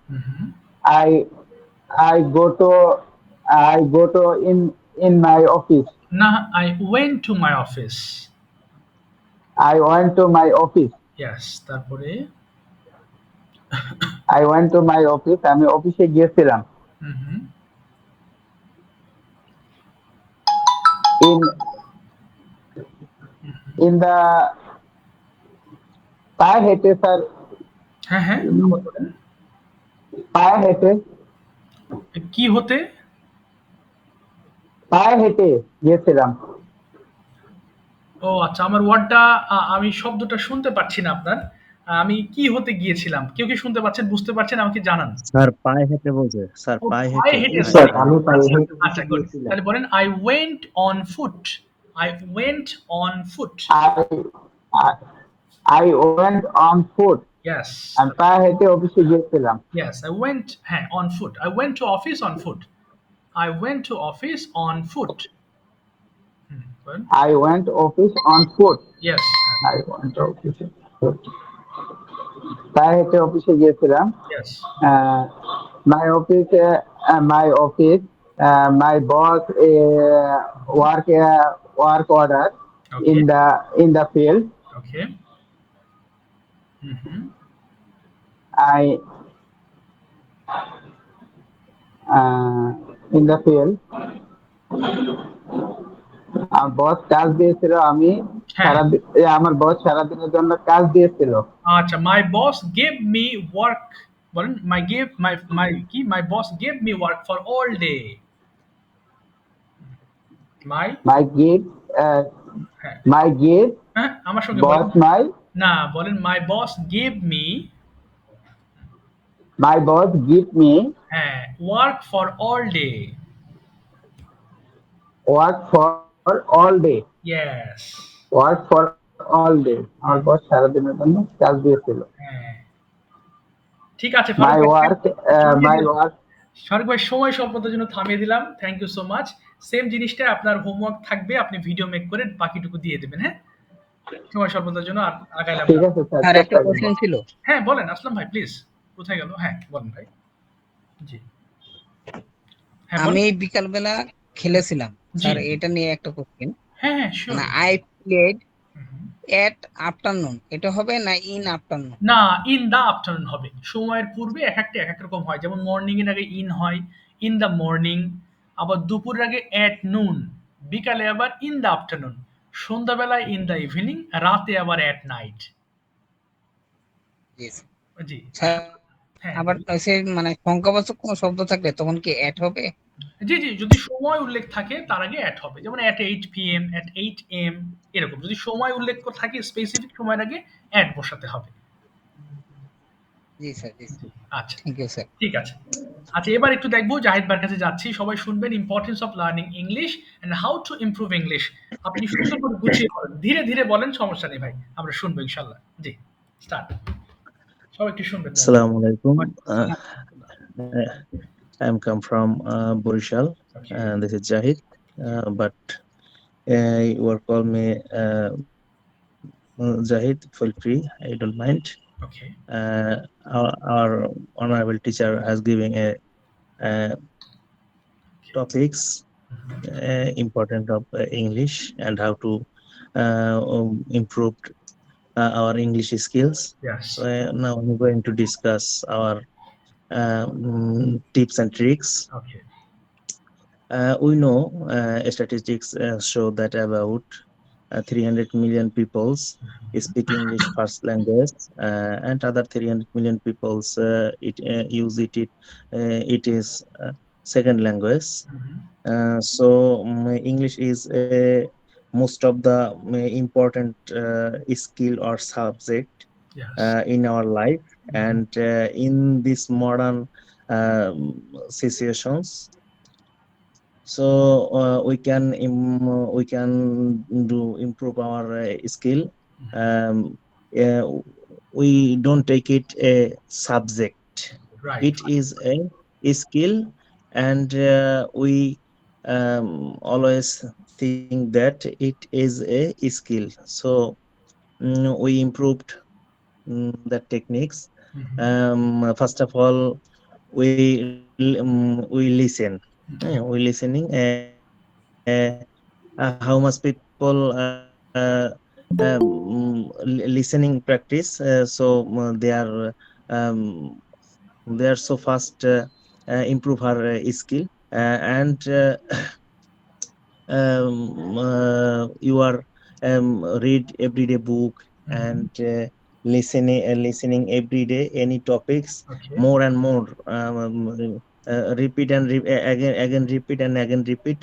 hmm, hmm. I I go to in my office. না, I went to my office। I went to my office. Yes, তারপরে? I went to my office. আমি অফিসে গিয়েছিলাম। হুম, হুম। In in the পায়ে হেঁটে স্যার হ্যাঁ, হ্যাঁ, আবার বলেন। পায়ে হেঁটে কি হতে? পায়ে হেঁটে গিয়েছিলাম। ও আচ্ছা, আমার ওয়ার্ডটা, আমি শব্দটা শুনতে পাচ্ছি না আপনার। আমি কি হতে গিয়েছিলাম? কেউ কি শুনতে পাচ্ছেন, বুঝতে পারছেন? আমাকে জানান। স্যার পায়ে হেঁটে বলছে, স্যার ও, পায়ে পায়ে হেঁটে হেঁটে, Yes, sir. সরি। আমি পায়ে আচ্ছা, হেঁটে অফিসে আচ্ছা, গুড। গিয়েছিলাম। তাহলে বলেন I went on foot। I went on foot। I I went on foot. Yes, আমি পায়ে হেঁটে অফিসে গিয়েছিলাম। yes, I went, হ্যাঁ, on foot। I went to office on foot। I went to office on foot। হুম, বলেন। I went office on foot. Yes, I went office on foot. পায়ে হেঁটে অফিসে গিয়েছিলাম। yes, My office, my boss work order okay, in the field. okay। Hmm, hmm. I in the field. আমার বস কাজ দিয়েছিল আমি হ্যাঁ, আমার বস সারাদিনের জন্য কাজ দিয়েছিল। আচ্ছা, my boss gave me work, বলেন, my boss gave me work for all day। my, My gift, হ্যাঁ, my gift, হ্যাঁ, আমার সঙ্গে বলেন। boss না, বলেন my boss gave me, my boss give me হ্যাঁ, work for all day। work for all day. Yes। Work for all day. আমার বস সারাদিনের জন্য কাজ দিয়েছিল। হ্যাঁ, ঠিক আছে ফারুক My ভাই, work, থামিয়ে my দিলাম। work. ফারুক ভাই, সময় স্বল্পতার জন্য থামিয়ে দিলাম। Thank you so much. Same জিনিসটা আপনার হোমওয়ার্ক থাকবে, আপনি ভিডিও মেক করে বাকিটুকু দিয়ে দেবেন। হ্যাঁ, সময় স্বল্পতার জন্য আর আগাইলাম ঠিক না। আছে স্যার, স্যার একটা চেষ্টা করব। কোশ্চেন ছিল। হ্যাঁ, বলেন আসলাম ভাই, প্লিজ। কোথায় গেল? হ্যাঁ, বলেন ভাই। জি, হ্যাঁ, আমি বলেন। বিকালবেলা খেলেছিলাম, জি, স্যার এটা নিয়ে একটা কোশ্চেন। হ্যাঁ, হ্যাঁ, শিওর। মানে আই প্লেড এট আফটারনুন, এটা হবে না ইন আফটারনুন? না, ইন দা আফটারনুন হবে। সময়ের পূর্বে এক একটা এক এক রকম হয়। যেমন মর্নিং এর আগে ইন হয়, ইন দা মর্নিং। আবার দুপুরের আগে এট নুন, বিকালে আবার ইন দা আফটারনুন, সন্ধ্যাবেলায় ইন দা ইভিনিং, রাতে আবার at night. G G, sir. হ্যাঁ, আবার সে মানে সংখ্যাবাচক কোনো শব্দ থাকলে তখন কি অ্যাড হবে? জি, জি, যদি সময় উল্লেখ থাকে তার আগে এট হবে। যেমন at 8 PM, at 8 AM এরকম। যদি সময় উল্লেখ থাকে স্পেসিফিক সময়ের আগে এট বসাতে হবে। জি স্যার, জি স্যার। আচ্ছা, থ্যাংক ইউ স্যার। ঠিক আছে। আচ্ছা, এবার একটু দেখবো জাহিদ ভাইয়ের কাছে যাচ্ছি। সবাই শুনবেন importance of learning English and how to improve English. আপনি সুন্দর করে গুছিয়ে বলেন। ধীরে, ধীরে বলেন, সমস্যা নেই ভাই। আমরা শুনবো ইনশাআল্লাহ। জি, স্টার্ট। সবাই একটু শুনবেন জাহিদ ভাই। Assalamu alaikum. I'm come from Borishal, okay, and this is Jahid. But you are call me Jahid. Feel free. I don't mind. Okay, Our honorable teacher has given a topics important of English and how to improve our English skills. Yes, So now I'm going to discuss our tips and tricks. Okay, We know statistics show that about 300 million peoples speak English first language, and other 300 million peoples use it is second language. So English is most of the important skill or subject yes, in our life, and in this modern situations, so we can do improve our skill. Yeah, we don't take it a subject, right, it is a skill, and we always think that it is a skill. So we improved the techniques. First of all, we listen. We listening. How much people listening practice? They are so fast improve her skill, and you are read everyday book, and listening every day any topics okay, more and more, repeat and again repeat and again repeat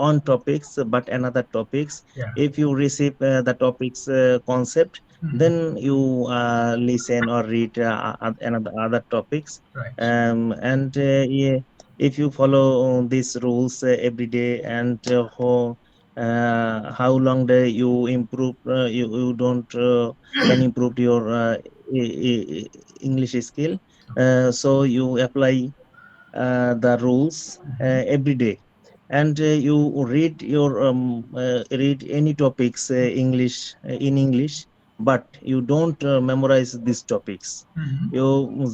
on topics but another topics. Yeah, If you receive the topics concept, then you listen or read another other topics, right, and yeah, if you follow these rules every day, and how long you improve, you don't can improve your English skill. So you apply the rules every day, and you read any topics in English, but you don't memorize these topics. You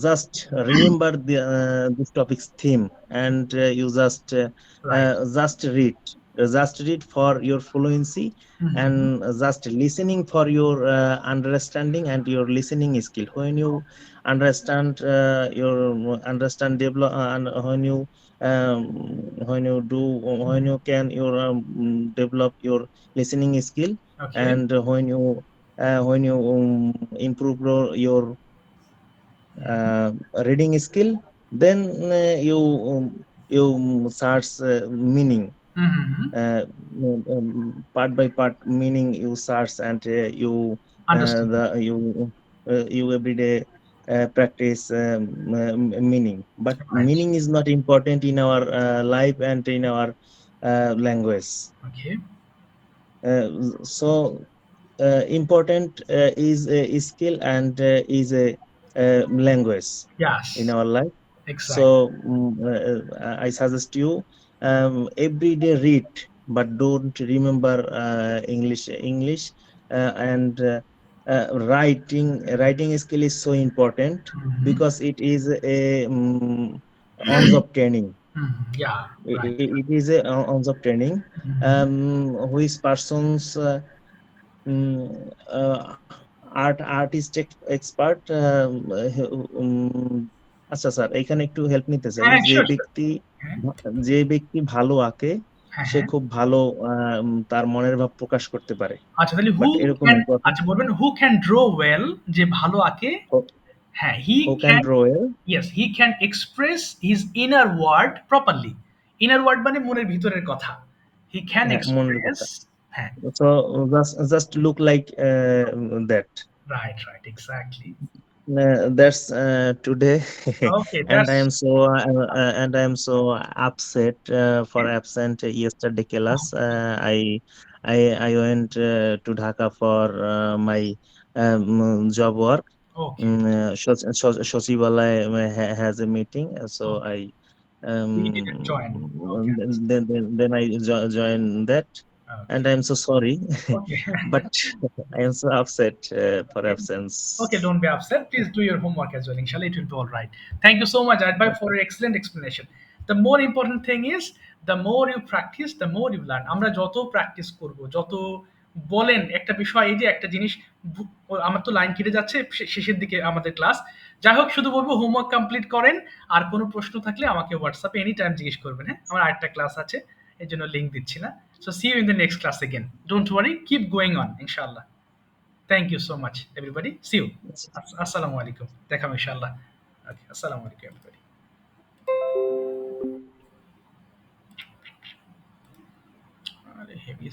just remember this topic's theme, and you right, just read for your fluency, and just listening for your understanding and your listening skill. When you understand develop, and when you can your develop your listening skill, okay, and when you improve your reading skill, then you search meaning, part by part meaning you search, and understand, you every day practice meaning, but right, meaning is not important in our life and in our language. Okay, uh, so important is a skill, and is a language yes, in our life. Exact, So I suggest you every day read, but don't remember English, and writing skill is so important, because it is a on job training. Yeah, right, It is a on job training, which persons mm, uh, artist expert, আচ্ছা sir, এখানে একটু help নিতে চাই। হ্যাঁ, যে sure, sure, ব্যক্তি হ্যাঁ, যে ব্যক্তি ভালো আঁকে, হ্যাঁ, সে হ্যাঁ। খুব ভালো তার মনের ভাব প্রকাশ করতে পারে, আচ্ছা, তাহলে হু বাট এরকম ক্যান, important। আচ্ছা বলবেন হু ক্যান ড্র ওয়েল, যে ভালো আঁকে, হ্যাঁ, he who can can, draw well. yes, he can express his inner word properly. Inner word মানে মনের ভিতরের কথা. He can হ্যাঁ, মনের express, কথা। হ্যাঁ, So just look like that. right, exactly. That's today. Okay, And that's I am so upset for absent yesterday class. I went to Dhaka for my job work. okay. Shoshibalai has a meeting, so Okay. I We didn't join. Okay, then I joined that, and okay, I am so sorry, okay. but I am so upset for absence. Okay, don't be upset. Please do your homework as well. Inshallah, it will be all right. Thank you so much, Adbai, for your excellent explanation. The more important thing is, the more you practice, the more you learn. আমরা যত practice করব, যত বলেন একটা বিষয়, এই যে একটা জিনিস, আমার তো লাইন কেটে যাচ্ছে শেষের দিকে আমাদের ক্লাস। যাই হোক, শুধু বলবো হোমওয়ার্ক কমপ্লিট করেন, আর কোনো প্রশ্ন থাকলে আমাকে হোয়াটসঅ্যাপে এনি টাইম জিজ্ঞেস করবেন। হ্যাঁ, আমার আরেকটা ক্লাস আছে, এই জন্য লিঙ্ক দিচ্ছি না। So see you in the next class again. Don't worry, keep going on, ইনশাআল্লাহ। Thank you so much, everybody. See you. Assalamu alaikum. Dekha inshallah. Okay. Assalamu alaikum, everybody. Heavy